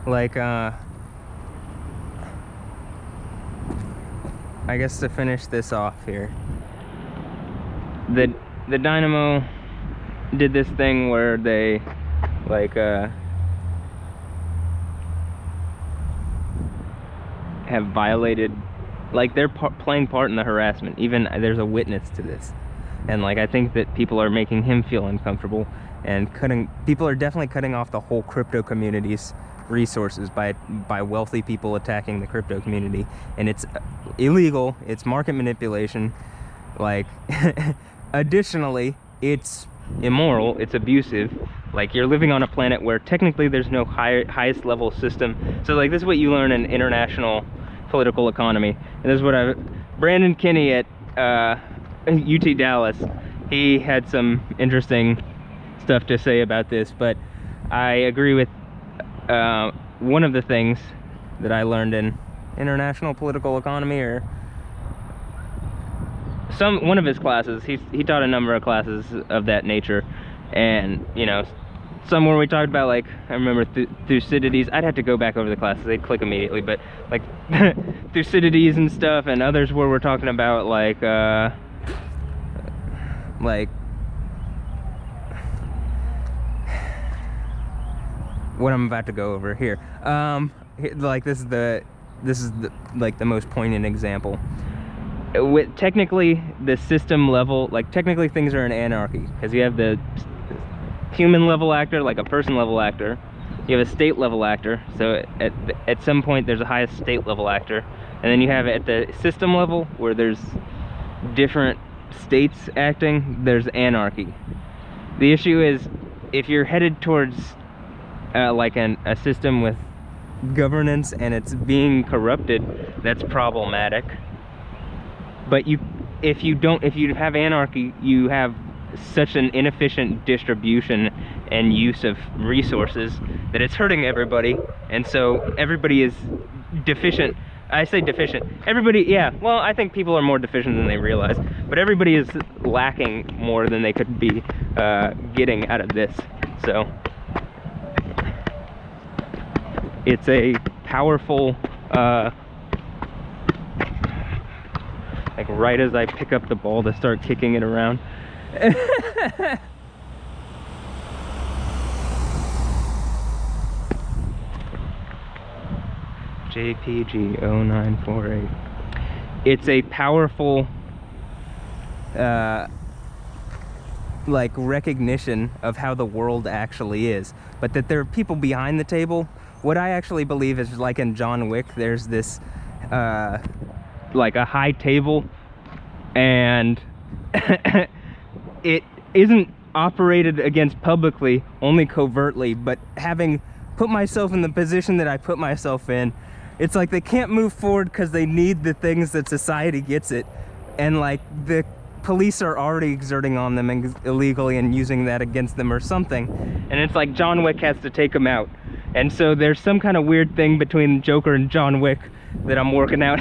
like I guess to finish this off here, the Dynamo did this thing where they like have violated, like they're playing part in the harassment. Even there's a witness to this, and like I think that people are making him feel uncomfortable and people are definitely cutting off the whole crypto community's resources by wealthy people attacking the crypto community, and it's illegal, it's market manipulation, like additionally it's immoral, it's abusive. Like you're living on a planet where technically there's no highest level system. So like this is what you learn in international political economy, and this is what Brandon Kinney at UT Dallas, he had some interesting stuff to say about this, but I agree with one of the things that I learned in international political economy, or one of his classes. He taught a number of classes of that nature, and you know, some where we talked about, like, I remember Thucydides. I'd have to go back over the classes, they'd click immediately, but like Thucydides and stuff, and others where we're talking about like what I'm about to go over here. Like this is the like the most poignant example. With technically the system level, like technically things are in anarchy because you have the human level actor, like a person level actor, You have a state level actor, so at some point there's a highest state level actor, and then you have at the system level where there's different states acting, there's anarchy. The issue is if you're headed towards like a system with governance and it's being corrupted, that's problematic. But if you have anarchy, you have such an inefficient distribution and use of resources that it's hurting everybody, and so everybody is deficient. I say deficient. Everybody, yeah, well, I think people are more deficient than they realize, but everybody is lacking more than they could be getting out of this. So it's a powerful, like right as I pick up the ball to start kicking it around. JPG 0948. It's a powerful like recognition of how the world actually is, but that there are people behind the table. What I actually believe is, like in John Wick, there's this like a high table, and it isn't operated against publicly, only covertly. But having put myself in the position that I put myself in, it's like they can't move forward because they need the things that society gets it, and like the police are already exerting on them illegally and using that against them or something, and it's like John Wick has to take them out. And so there's some kind of weird thing between Joker and John Wick that I'm working out.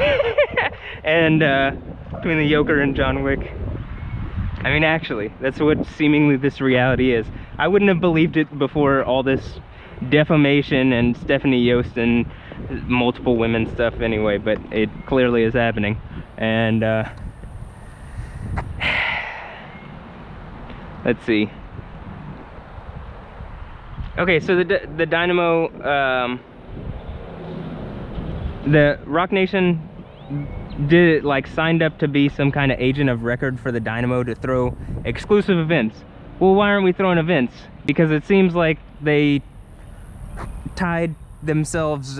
And between the Joker and John Wick, I mean, actually, that's what seemingly this reality is. I wouldn't have believed it before all this defamation and Stephanie Yost and multiple women stuff anyway, but it clearly is happening. And let's see. Okay, so the Dynamo, the Rock Nation signed up to be some kind of agent of record for the Dynamo to throw exclusive events. Well, why aren't we throwing events? Because it seems like they tied themselves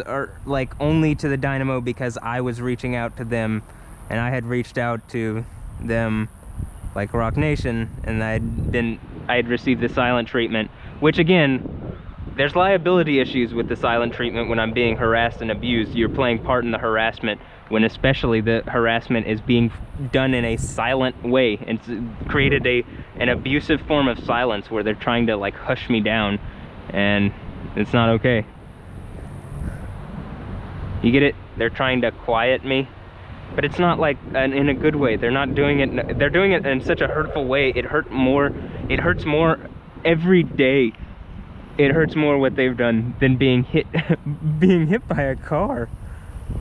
only to the Dynamo because I was reaching out to them, and I had reached out to them like Rock Nation, and I had received the silent treatment, which again, there's liability issues with the silent treatment when I'm being harassed and abused. You're playing part in the harassment, when especially the harassment is being done in a silent way. It's created an abusive form of silence where they're trying to like hush me down, and it's not okay. You get it? They're trying to quiet me, but it's not like in a good way. They're not doing it. They're doing it in such a hurtful way. It hurts more every day. It hurts more what they've done than being hit by a car.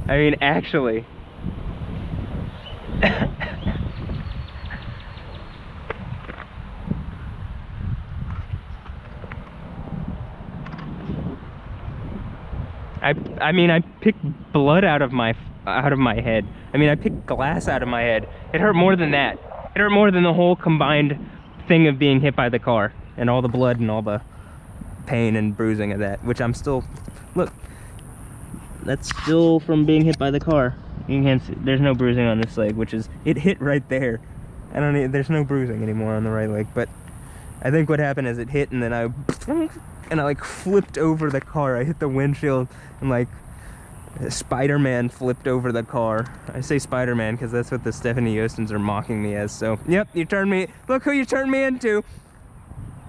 I mean, actually. I mean, I picked blood out of my head. I mean, I picked glass out of my head. It hurt more than that. It hurt more than the whole combined thing of being hit by the car and all the blood and all the pain and bruising of that, which I'm still, look, that's still from being hit by the car. You can't see, there's no bruising on this leg, which is, it hit right there. There's no bruising anymore on the right leg, but I think what happened is it hit, and then I like flipped over the car. I hit the windshield, and like Spider-Man flipped over the car. I say Spider-Man because that's what the Stephanie Yostons are mocking me as. So, yep, look who you turned me into.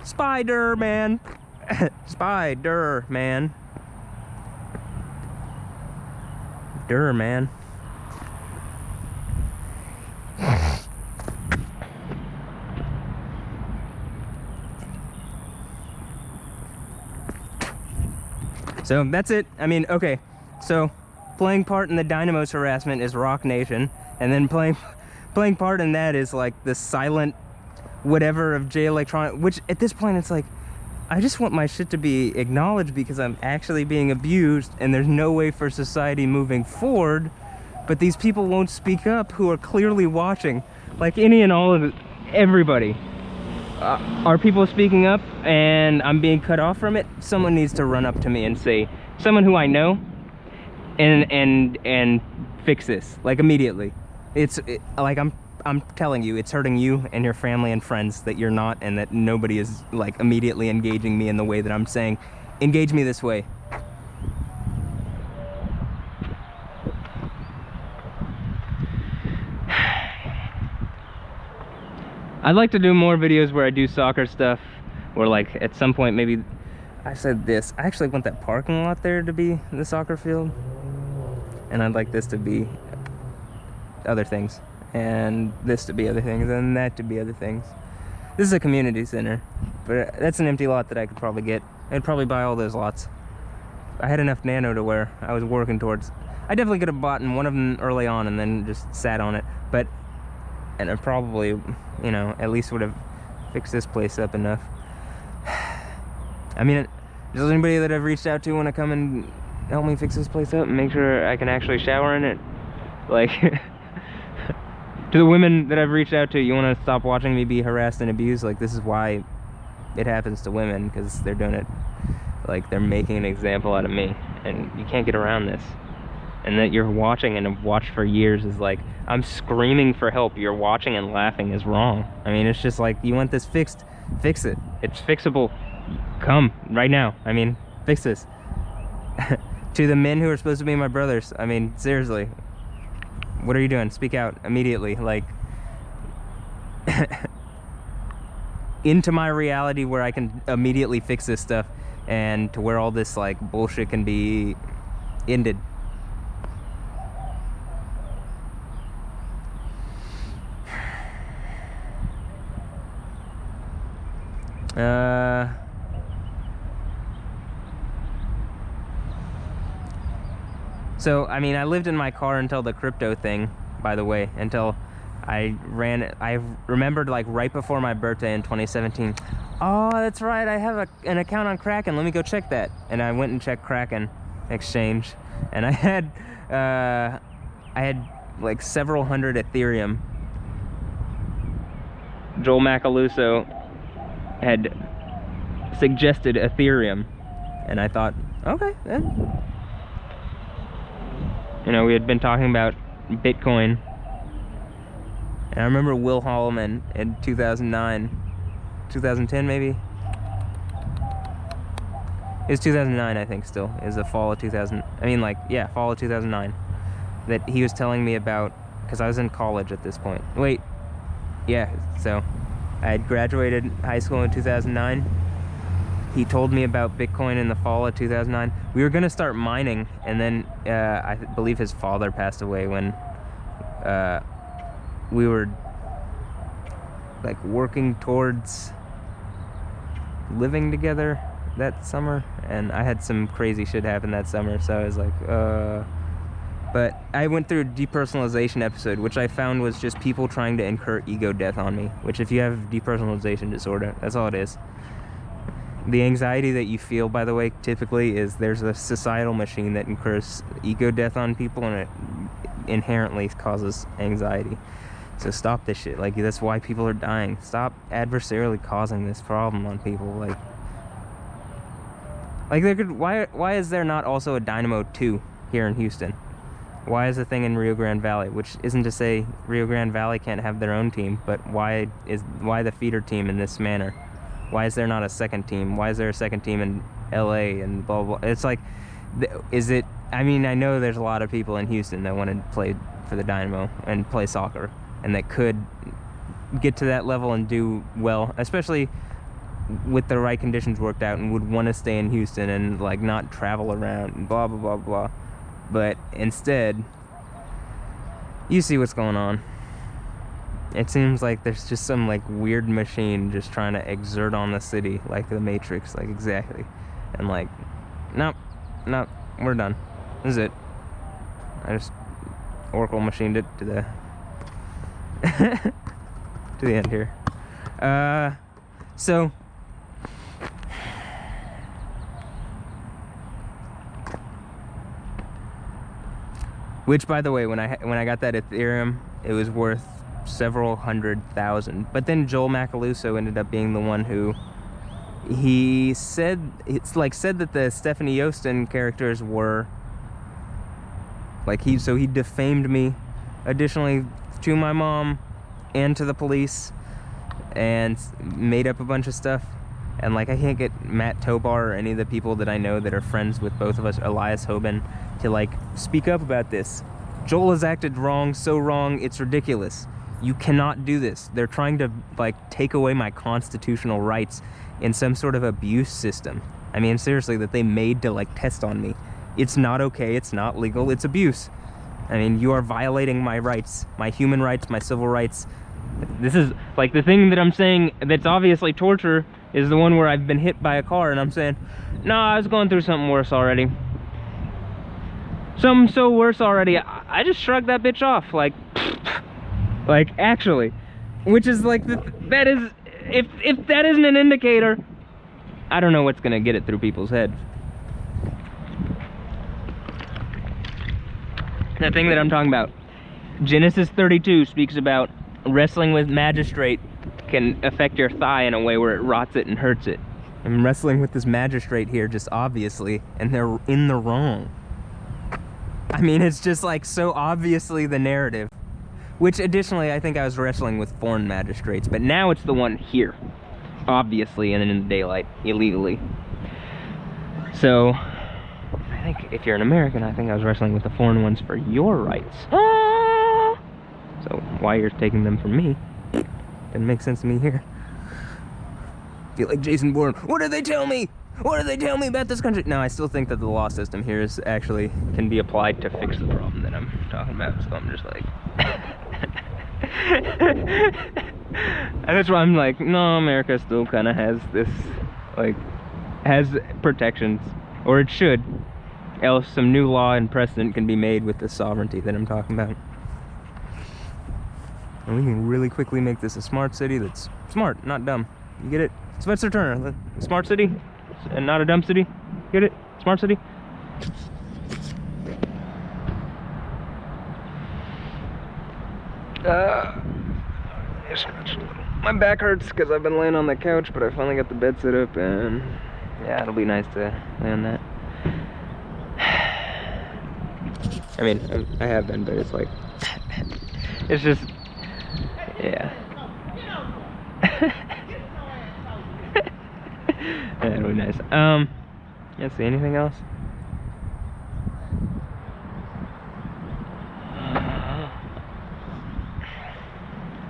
Spider-Man. Spider-Man. Man. So that's it. I mean, okay, so playing part in the Dynamo's harassment is Rock Nation, and then playing part in that is like the silent whatever of J Electronic, which at this point it's like, I just want my shit to be acknowledged because I'm actually being abused, and there's no way for society moving forward, but these people won't speak up who are clearly watching, like any and all of everybody. are people speaking up and I'm being cut off from it? Someone needs to run up to me and say, someone who I know, and fix this, like, immediately. Like, I'm telling you, it's hurting you and your family and friends that you're not, and that nobody is, like, immediately engaging me in the way that I'm saying, engage me this way. I'd like to do more videos where I do soccer stuff, or like at some point maybe, I said this, I actually want that parking lot there to be the soccer field, and I'd like this to be other things, and this to be other things, and that to be other things. This is a community center, but that's an empty lot that I could probably get. I'd probably buy all those lots. I had enough Nano to where I was working towards. I definitely could have bought one of them early on and then just sat on it, and I probably, you know, at least would have fixed this place up enough. I mean, does anybody that I've reached out to want to come and help me fix this place up and make sure I can actually shower in it? Like, to the women that I've reached out to, you want to stop watching me be harassed and abused? Like, this is why it happens to women, because they're doing it, like, they're making an example out of me, and you can't get around this. And that you're watching and have watched for years is like, I'm screaming for help, you're watching and laughing is wrong. I mean, it's just like, you want this fixed, fix it. It's fixable. Come right now. I mean, fix this. To the men who are supposed to be my brothers, I mean, seriously, what are you doing? Speak out immediately. Like, into my reality where I can immediately fix this stuff, and to where all this like bullshit can be ended. So, I mean, I lived in my car until the crypto thing, by the way, until I remembered, like, right before my birthday in 2017. Oh, that's right, I have an account on Kraken, let me go check that. And I went and checked Kraken Exchange, and I had like several hundred Ethereum. Joel Macaluso had suggested Ethereum, and I thought, okay, then. You know, we had been talking about Bitcoin, and I remember Will Holloman in 2009, 2010 maybe? It was 2009, I think, still. It was the fall of 2000, I mean, like, yeah, fall of 2009, that he was telling me about, because I was in college at this point. Wait, yeah, so I had graduated high school in 2009. He told me about Bitcoin in the fall of 2009. We were gonna start mining, and then I believe his father passed away when we were like working towards living together that summer, and I had some crazy shit happen that summer, so I was like, but I went through a depersonalization episode, which I found was just people trying to incur ego death on me, which if you have depersonalization disorder, that's all it is. The anxiety that you feel, by the way, typically is there's a societal machine that incurs ego death on people, and it inherently causes anxiety. So stop this shit. Like, that's why people are dying. Stop adversarially causing this problem on people. Like there could, why is there not also a Dynamo 2 here in Houston? Why is a thing in Rio Grande Valley? Which isn't to say Rio Grande Valley can't have their own team, but why the feeder team in this manner? Why is there not a second team? Why is there a second team in LA and blah, blah, blah? It's like, is it, I mean, I know there's a lot of people in Houston that want to play for the Dynamo and play soccer, and that could get to that level and do well, especially with the right conditions worked out, and would want to stay in Houston and like not travel around and blah, blah, blah, blah. But instead, you see what's going on. It seems like there's just some like weird machine just trying to exert on the city, like the Matrix, like exactly. And like, nope, we're done. This is it. I just Oracle machined it to the to the end here. So which, by the way, when I got that Ethereum, it was worth several 100,000. But then Joel Macaluso ended up being the one who he said that the Stephanie Yostin characters were like he defamed me additionally to my mom and to the police and made up a bunch of stuff. And like, I can't get Matt Tobar or any of the people that I know that are friends with both of us, Elias Hoban, to like speak up about this. Joel has acted wrong, so wrong, it's ridiculous. You cannot do this. They're trying to like take away my constitutional rights in some sort of abuse system. I mean, seriously, that they made to like test on me. It's not okay, it's not legal, it's abuse. I mean, you are violating my rights, my human rights, my civil rights. This is like the thing that I'm saying that's obviously torture is the one where I've been hit by a car and I'm saying, no, I was going through something worse already. Something so worse already. I just shrugged that bitch off, like actually. Which is like, that is, if that isn't an indicator, I don't know what's gonna get it through people's heads. The thing that I'm talking about. Genesis 32 speaks about wrestling with magistrate can affect your thigh in a way where it rots it and hurts it. I'm wrestling with this magistrate here just obviously, and they're in the wrong. I mean, it's just like so obviously the narrative. Which additionally, I think I was wrestling with foreign magistrates, but now it's the one here. Obviously, and in the daylight, illegally. So, I think if you're an American, I think I was wrestling with the foreign ones for your rights. Ah! So, why you're taking them from me? Doesn't make sense to me here. Feel like Jason Bourne. What did they tell me? What did they tell me about this country? No, I still think that the law system here is actually can be applied to fix the problem that I'm talking about. So I'm just like, and that's why I'm like, no, America still kind of has this, like, has protections, or it should. Else some new law and precedent can be made with the sovereignty that I'm talking about. And we can really quickly make this a smart city that's smart, not dumb. You get it? Spencer Turner, the smart city, and not a dumb city. Get it? Smart city. My back hurts because I've been laying on the couch, but I finally got the bed set up, and yeah, it'll be nice to lay on that. I mean, I have been, but it's like, it's just, yeah. Yeah, it'll be nice. Let's see, anything else?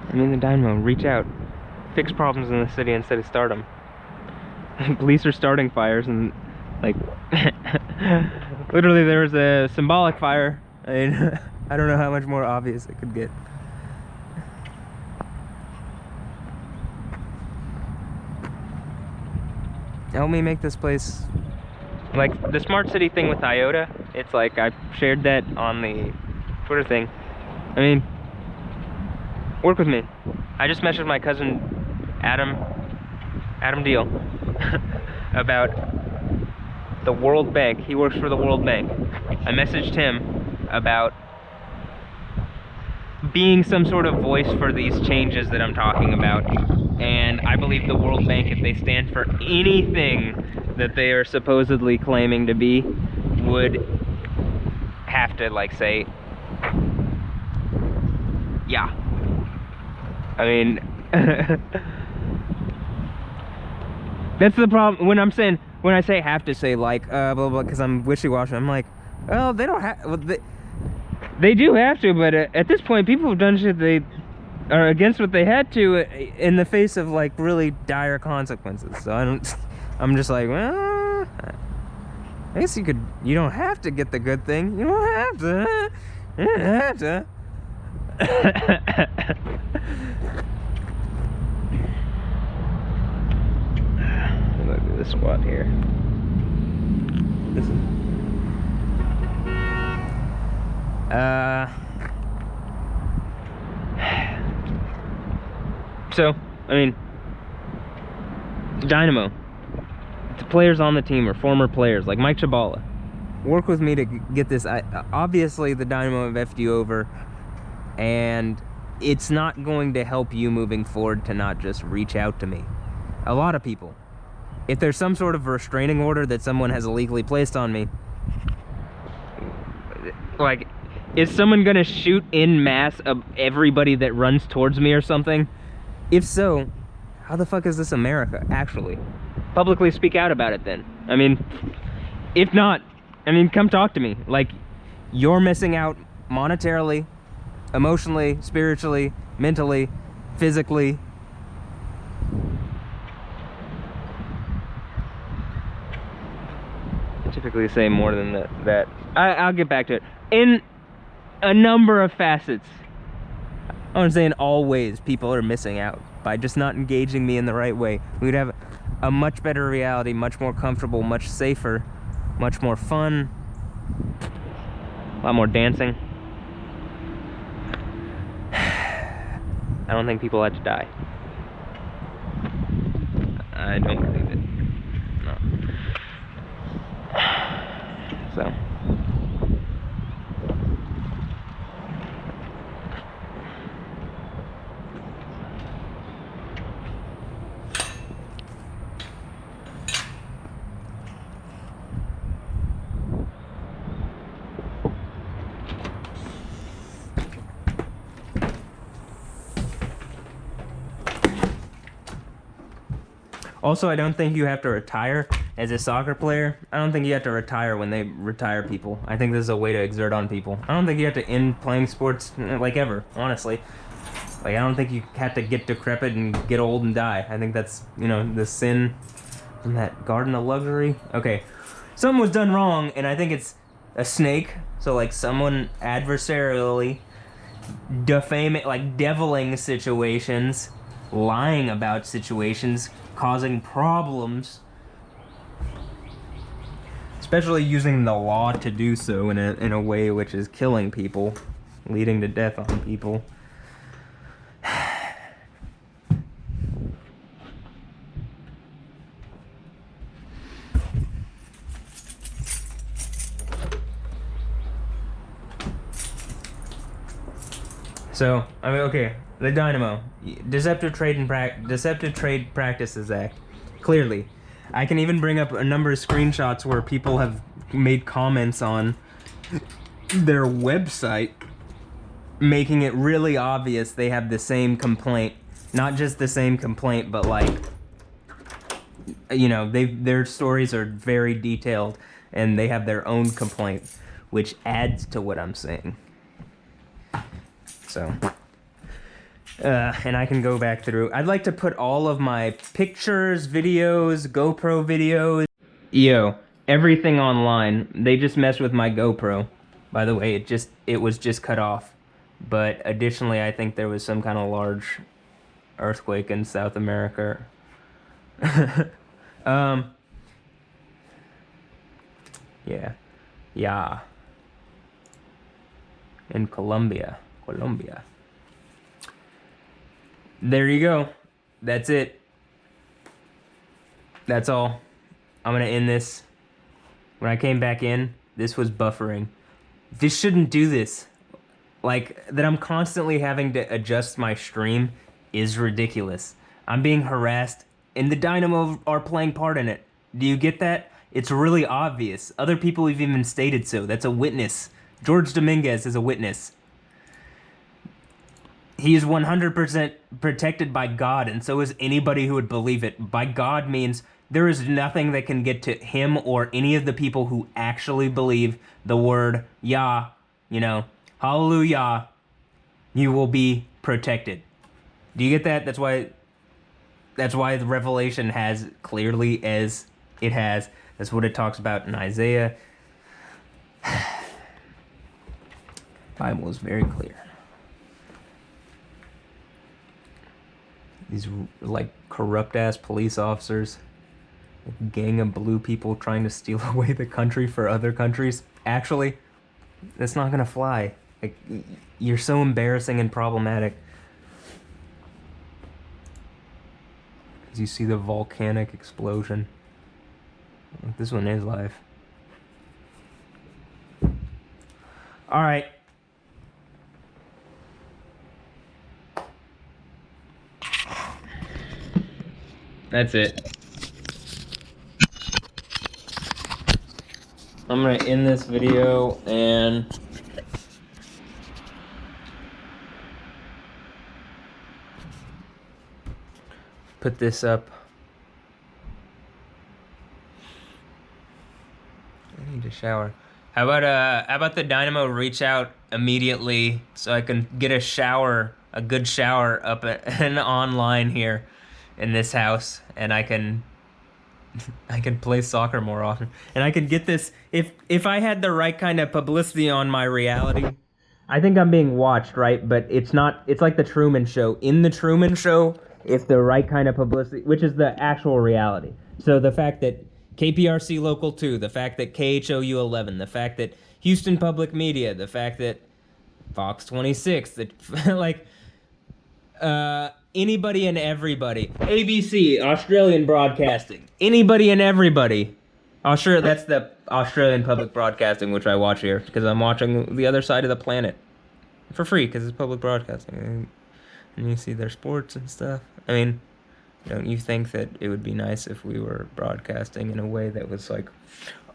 I mean, the Dynamo, reach out. Fix problems in the city instead of start them. Police are starting fires and, like, literally there was a symbolic fire. I mean, I don't know how much more obvious it could get. Help me make this place, like the smart city thing with IOTA. It's like I shared that on the Twitter thing. I mean, work with me. I just messaged my cousin Adam Deal about the World Bank. He works for the World Bank. I messaged him about being some sort of voice for these changes that I'm talking about. And I believe the World Bank, if they stand for anything that they are supposedly claiming to be, would have to, like, say, yeah. I mean, that's the problem. When I say have to say, like, blah, blah, because I'm wishy-washy, I'm like, well, they don't have, well, they do have to, but at this point, people have done shit they are against what they had to in the face of, like, really dire consequences. So I'm just like, well, I guess you don't have to get the good thing. You don't have to. You don't have to. Look at this squat here. Listen. So, I mean, Dynamo, the players on the team are former players, like Mike Chabala. Work with me to get this. Obviously, the Dynamo have effed you over, and it's not going to help you moving forward to not just reach out to me. A lot of people. If there's some sort of restraining order that someone has illegally placed on me, like, is someone gonna shoot in mass of everybody that runs towards me or something? If so, how the fuck is this America, actually? Publicly speak out about it then. I mean, if not, I mean, come talk to me. Like, you're missing out monetarily, emotionally, spiritually, mentally, physically. I typically say more than that. I'll get back to it. In a number of facets, I want to say in all ways, people are missing out by just not engaging me in the right way. We'd have a much better reality, much more comfortable, much safer, much more fun, a lot more dancing. I don't think people had to die. I don't believe it. No. So. Also, I don't think you have to retire as a soccer player. I don't think you have to retire when they retire people. I think this is a way to exert on people. I don't think you have to end playing sports, like, ever, honestly. Like, I don't think you have to get decrepit and get old and die. I think that's, you know, the sin in that garden of luxury. Okay, something was done wrong, and I think it's a snake. So, like, someone adversarially defaming, like, deviling situations, lying about situations, causing problems, especially using the law to do so in a way which is killing people, leading to death on people. So, I mean, okay, the Dynamo, Deceptive Trade Practices Act. Clearly, I can even bring up a number of screenshots where people have made comments on their website, making it really obvious they have the same complaint. Not just the same complaint, but, like, you know, their stories are very detailed, and they have their own complaint, which adds to what I'm saying. So, and I can go back through. I'd like to put all of my pictures, videos, GoPro videos, everything online. They just messed with my GoPro. By the way, it was just cut off. But additionally, I think there was some kind of large earthquake in South America. Yeah. In Colombia. There you go. That's it. That's all. I'm gonna end this. When I came back in, this was buffering. This shouldn't do this. Like, that I'm constantly having to adjust my stream is ridiculous. I'm being harassed, and the Dynamo are playing part in it. Do you get that? It's really obvious. Other people have even stated so. That's a witness. George Dominguez is a witness. He is 100% protected by God, and so is anybody who would believe it. By God means there is nothing that can get to him or any of the people who actually believe the word Yah, you know, hallelujah, you will be protected. Do you get that? That's why the Revelation has clearly as it has. That's what it talks about in Isaiah. Bible is very clear. These, like, corrupt-ass police officers, a gang of blue people trying to steal away the country for other countries. Actually, that's not gonna fly. Like, you're so embarrassing and problematic. As you see the volcanic explosion. This one is live. Alright. That's it. I'm gonna end this video and put this up. I need a shower. How about the Dynamo reach out immediately so I can get a shower, a good shower up and online here in this house, and I can play soccer more often, and I can get this. If I had the right kind of publicity on my reality, I think I'm being watched, right? But it's not. It's like the Truman Show. In the Truman Show, if the right kind of publicity, which is the actual reality. So the fact that KPRC Local 2, the fact that KHOU 11, the fact that Houston Public Media, the fact that Fox 26, that like anybody and everybody, ABC, Australian Broadcasting, anybody and everybody. Oh, sure, that's the Australian Public Broadcasting, which I watch here because I'm watching the other side of the planet for free because it's public broadcasting, and you see their sports and stuff. I mean, don't you think that it would be nice if we were broadcasting in a way that was like,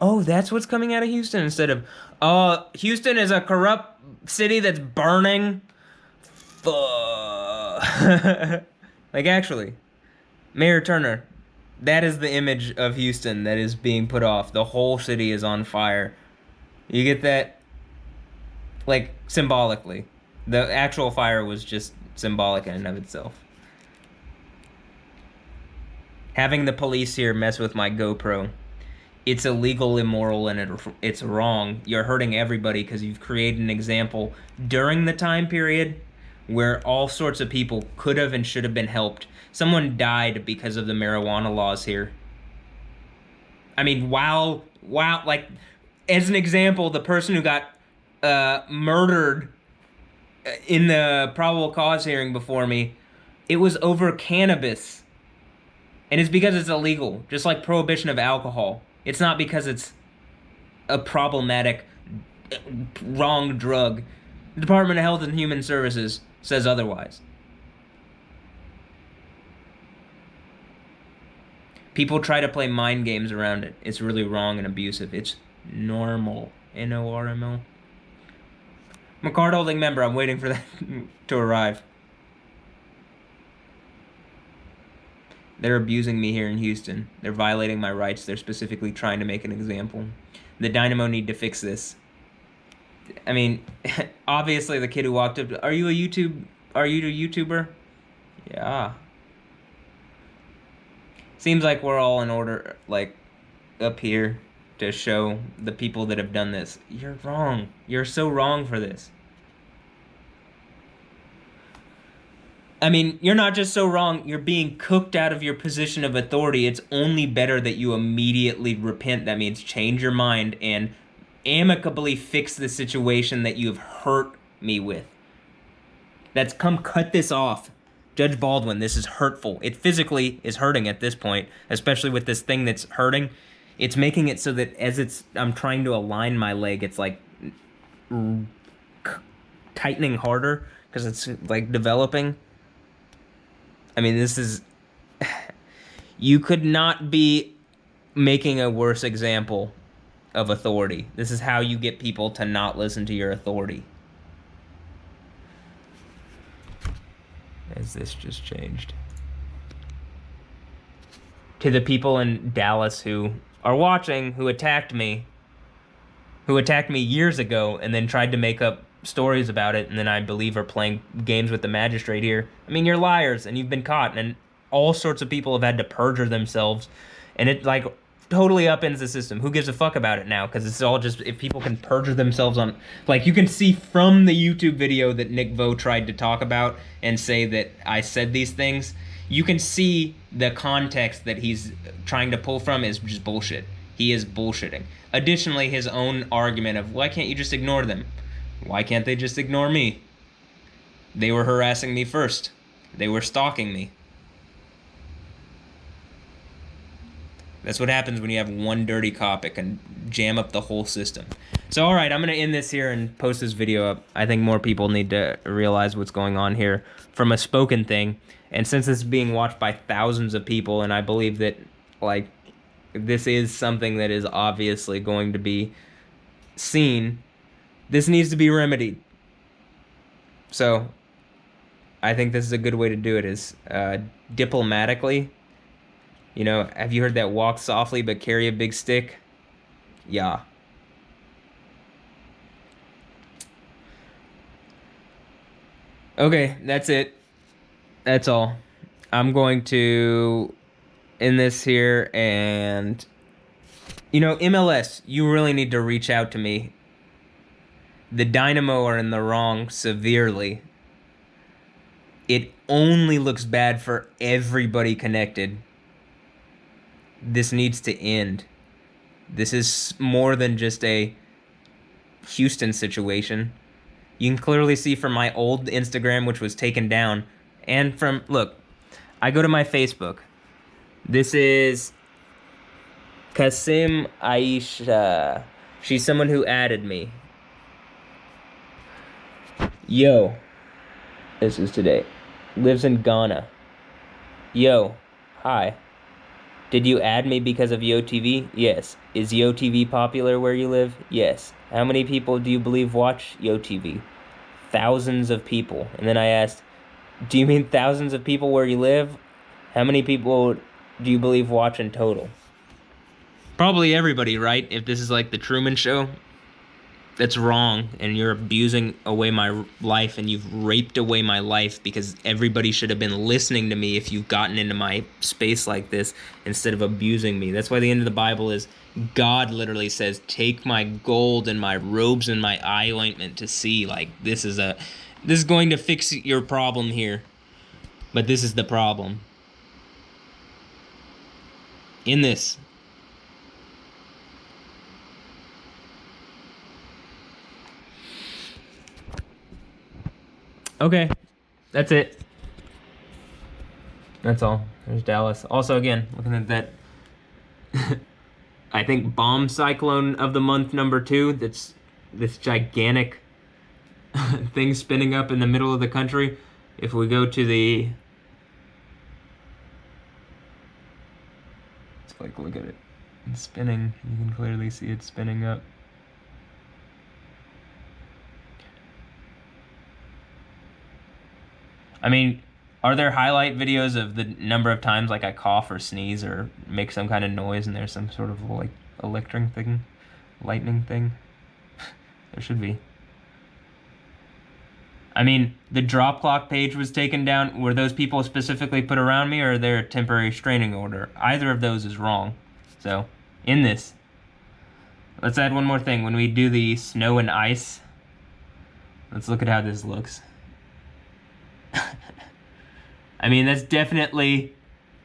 oh, that's what's coming out of Houston, instead of, oh, Houston is a corrupt city that's burning? Like, actually, Mayor Turner, that is the image of Houston that is being put off. The whole city is on fire. You get that? Like, symbolically. The actual fire was just symbolic in and of itself. Having the police here mess with my GoPro, it's illegal, immoral, and it's wrong. You're hurting everybody because you've created an example during the time period where all sorts of people could have and should have been helped. Someone died because of the marijuana laws here. I mean, wow, like, as an example, the person who got murdered in the probable cause hearing before me, it was over cannabis. And it's because it's illegal, just like prohibition of alcohol. It's not because it's a problematic, wrong drug. The Department of Health and Human Services says otherwise. People try to play mind games around it. It's really wrong and abusive. It's normal. NORML. I'm a card-holding member. I'm waiting for that to arrive. They're abusing me here in Houston. They're violating my rights. They're specifically trying to make an example. The Dynamo need to fix this. I mean, obviously the kid who walked up to, are you a YouTuber? Yeah. Seems like we're all in order, like, up here to show the people that have done this. You're wrong. You're so wrong for this. I mean, you're not just so wrong, you're being cooked out of your position of authority. It's only better that you immediately repent. That means change your mind and amicably fix the situation that you have hurt me with. That's come cut this off. Judge Baldwin, this is hurtful. It physically is hurting at this point, especially with this thing that's hurting. It's making it so that as I'm trying to align my leg, it's like tightening harder because it's like developing. I mean, this is... You could not be making a worse example of authority. This is how you get people to not listen to your authority. As this just changed. To the people in Dallas who are watching, who attacked me years ago and then tried to make up stories about it, and then I believe are playing games with the magistrate here. I mean, you're liars, and you've been caught, and all sorts of people have had to perjure themselves, and it, like, totally upends the system. Who gives a fuck about it now? Because it's all just, if people can perjure themselves on, like, you can see from the YouTube video that Nick Vo tried to talk about and say that I said these things, you can see the context that he's trying to pull from is just bullshit. He is bullshitting. Additionally, his own argument of, why can't you just ignore them? Why can't they just ignore me? They were harassing me first. They were stalking me. That's what happens when you have one dirty cop. It can jam up the whole system. So, all right, I'm going to end this here and post this video up. I think more people need to realize what's going on here from a spoken thing. And since this is being watched by thousands of people, and I believe that, like, this is something that is obviously going to be seen, this needs to be remedied. So, I think this is a good way to do it, is diplomatically. You know, have you heard that walk softly but carry a big stick? Yeah. Okay, that's it. That's all. I'm going to end this here, and you know, MLS, you really need to reach out to me. The Dynamo are in the wrong severely. It only looks bad for everybody connected. This needs to end. This is more than just a Houston situation. You can clearly see from my old Instagram, which was taken down, and from, look, I go to my Facebook. This is Kasim Aisha. She's someone who added me. Yo. This is today. Lives in Ghana. Yo. Hi. Did you add me because of YoTV? Yes. Is YoTV popular where you live? Yes. How many people do you believe watch YoTV? Thousands of people. And then I asked, do you mean thousands of people where you live? How many people do you believe watch in total? Probably everybody, right? If this is like the Truman Show, that's wrong, and you're abusing away my life, and you've raped away my life, because everybody should have been listening to me if you've gotten into my space like this instead of abusing me. That's why the end of the Bible is God literally says, take my gold and my robes and my eye ointment to see. Like, this is going to fix your problem here, but this is the problem. In this. Okay, that's it. That's all. There's Dallas. Also, again, looking at that, I think bomb cyclone of the month #2. That's this gigantic thing spinning up in the middle of the country. If we go to the, let's like look at it. It's spinning. You can clearly see it spinning up. I mean, are there highlight videos of the number of times like I cough or sneeze or make some kind of noise and there's some sort of like electric thing, lightning thing? There should be. I mean, the drop clock page was taken down. Were those people specifically put around me, or are there a temporary restraining order? Either of those is wrong. So, in this, let's add one more thing. When we do the snow and ice, let's look at how this looks. I mean, that's definitely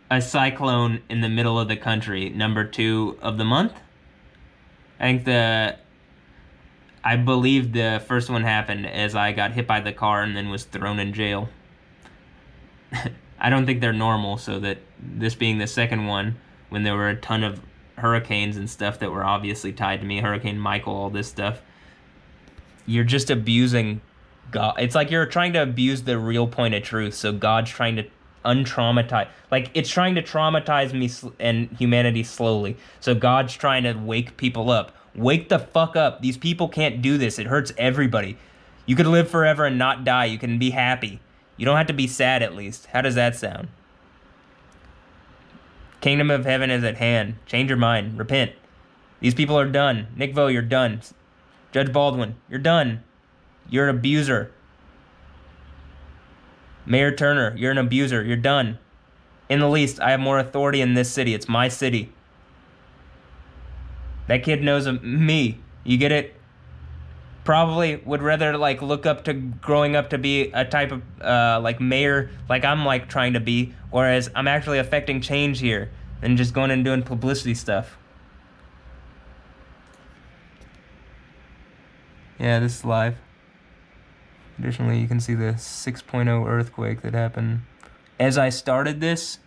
a cyclone in the middle of the country. #2 of the month. I believe the first one happened as I got hit by the car and then was thrown in jail. I don't think they're normal, so that this being the second one, when there were a ton of hurricanes and stuff that were obviously tied to me, Hurricane Michael, all this stuff, you're just abusing God. It's like you're trying to abuse the real point of truth, so God's trying to untraumatize, like it's trying to traumatize me and humanity slowly, so God's trying to wake people up. Wake the fuck up. These people can't do this. It hurts everybody. You could live forever and not die. You can be happy. You don't have to be sad, at least. How does that sound? Kingdom of heaven is at hand. Change your mind. Repent. These people are done. Nick Vo, you're done. Judge Baldwin, you're done. You're an abuser. Mayor Turner, you're an abuser. You're done. In the least, I have more authority in this city. It's my city. That kid knows me. You get it? Probably would rather like look up to growing up to be a type of like mayor, like I'm like trying to be, whereas I'm actually affecting change here than just going and doing publicity stuff. Yeah, this is live. Additionally, you can see the 6.0 earthquake that happened as I started this.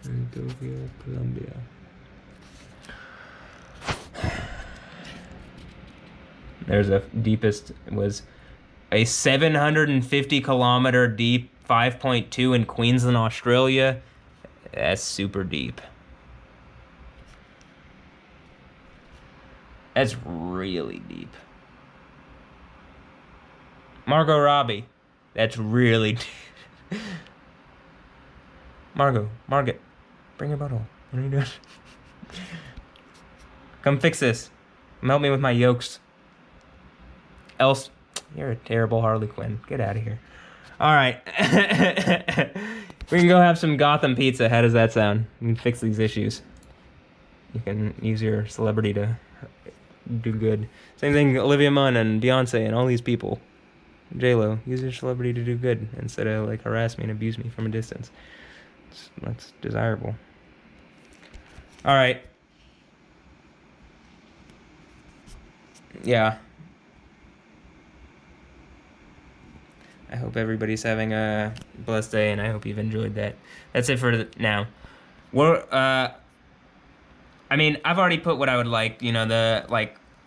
Ethiopia, Colombia. There's a deepest was a 750-kilometer deep 5.2 in Queensland, Australia. That's super deep. That's really deep. Margot Robbie. That's really deep. Margot, bring your butthole. What are you doing? Come fix this. Come help me with my yokes. Else, you're a terrible Harley Quinn. Get out of here. All right. We can go have some Gotham pizza. How does that sound? You can fix these issues. You can use your celebrity to do good. Same thing, Olivia Munn and Beyonce and all these people. J-Lo, use your celebrity to do good instead of like harass me and abuse me from a distance. That's desirable. All right. Yeah. I hope everybody's having a blessed day, and I hope you've enjoyed that. That's it for now. I mean, I've already put what I would like, you know,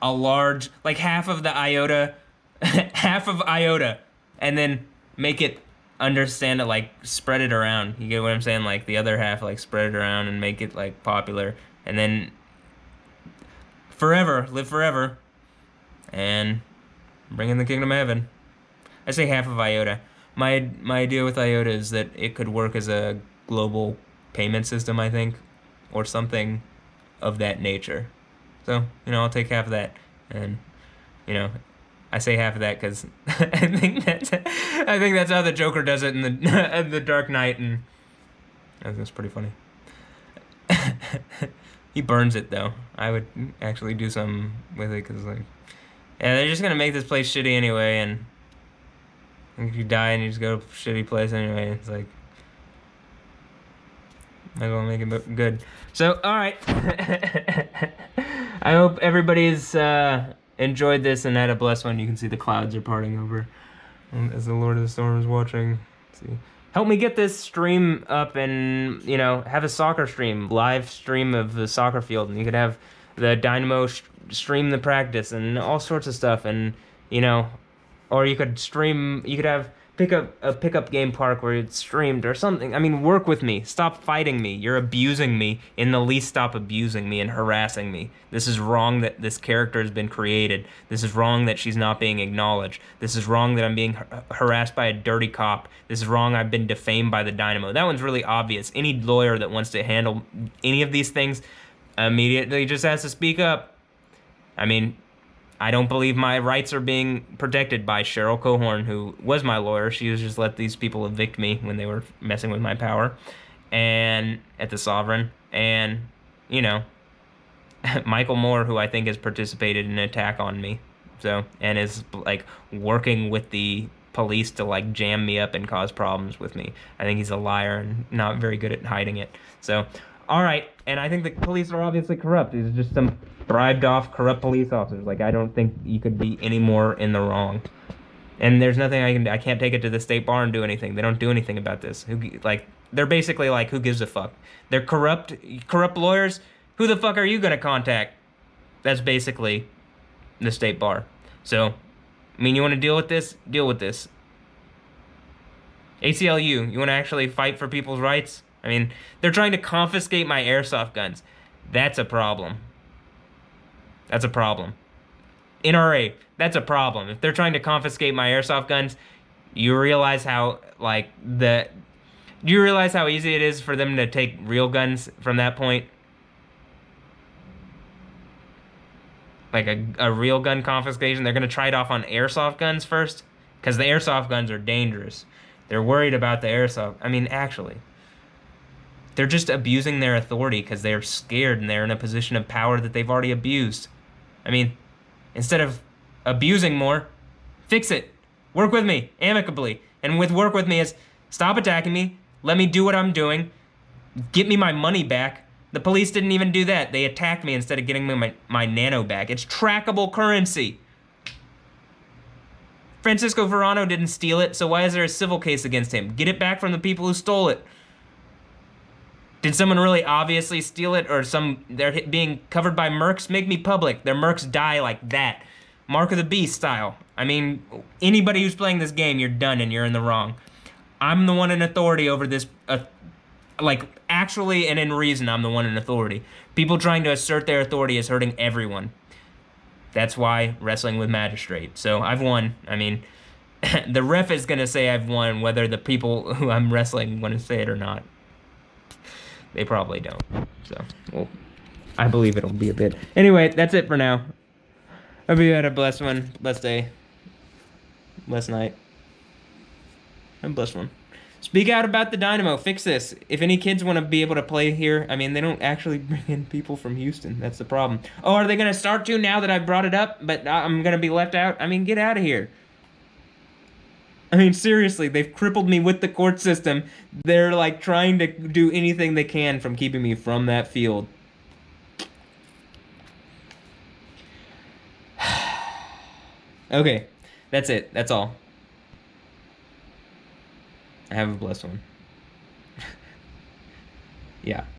a large, like half of the iota, half of iota, and then make it understand it, like spread it around. You get what I'm saying? Like the other half, like spread it around and make it like popular, and then live forever, and bring in the kingdom of heaven. I say half of iota. My idea with iota is that it could work as a global payment system, I think, or something of that nature. So, you know, I'll take half of that, and, you know, I say half of that because I think that's how the Joker does it in the Dark Knight, and I think that's pretty funny. He burns it though. I would actually do something with it because, like, yeah, they're just gonna make this place shitty anyway, and if you die and you just go to a shitty place anyway, it's like, might as well make it good. So, alright. I hope everybody's enjoyed this and had a blessed one. You can see the clouds are parting over as the Lord of the Storm is watching. Let's see. Help me get this stream up and, you know, have a soccer stream, live stream of the soccer field. And you could have the Dynamo stream the practice and all sorts of stuff. And, you know, or you could have a pickup game park where it's streamed or something. I mean, work with me. Stop fighting me. You're abusing me. In the least, stop abusing me and harassing me. This is wrong that this character has been created. This is wrong that she's not being acknowledged. This is wrong that I'm being harassed by a dirty cop. This is wrong I've been defamed by the Dynamo. That one's really obvious. Any lawyer that wants to handle any of these things immediately just has to speak up. I mean, I don't believe my rights are being protected by Cheryl Cohorn, who was my lawyer. She was just let these people evict me when they were messing with my power, and at the Sovereign, and, you know, Michael Moore, who I think has participated in an attack on me, so, and is like working with the police to like jam me up and cause problems with me. I think he's a liar and not very good at hiding it. So, all right, and I think the police are obviously corrupt. These are just some bribed off corrupt police officers. Like, I don't think you could be any more in the wrong. And there's nothing I can do. I can't take it to the state bar and do anything. They don't do anything about this. They're basically like, who gives a fuck? They're corrupt lawyers. Who the fuck are you gonna contact? That's basically the state bar. So, I mean, you want to deal with this? Deal with this. ACLU, you want to actually fight for people's rights? I mean, they're trying to confiscate my airsoft guns. That's a problem. That's a problem. NRA, that's a problem. If they're trying to confiscate my airsoft guns, you realize how, do you realize how easy it is for them to take real guns from that point? Like a real gun confiscation, they're going to try it off on airsoft guns first? Because the airsoft guns are dangerous. They're worried about the airsoft. I mean, actually, they're just abusing their authority because they're scared and they're in a position of power that they've already abused. I mean, instead of abusing more, fix it. Work with me, amicably. And with work with me is, stop attacking me, let me do what I'm doing, get me my money back. The police didn't even do that. They attacked me instead of getting me my nano back. It's trackable currency. Francisco Verano didn't steal it, so why is there a civil case against him? Get it back from the people who stole it. Did someone really obviously steal it, or they're being covered by mercs? Make me public. Their mercs die like that. Mark of the Beast style. I mean, anybody who's playing this game, you're done and you're in the wrong. I'm the one in authority over this, like, actually and in reason, I'm the one in authority. People trying to assert their authority is hurting everyone. That's why wrestling with magistrate. So I've won. I mean, the ref is going to say I've won, whether the people who I'm wrestling want to say it or not. They probably don't. So, well, I believe it'll be a bit. Anyway, that's it for now. Hope you had a blessed one, blessed day, blessed night, and blessed one. Speak out about the Dynamo. Fix this. If any kids want to be able to play here, I mean, they don't actually bring in people from Houston. That's the problem. Oh, are they going to start to now that I brought it up, but I'm going to be left out? I mean, get out of here. I mean, seriously, they've crippled me with the court system. They're, like, trying to do anything they can from keeping me from that field. Okay, that's it. That's all. Have a blessed one. Yeah.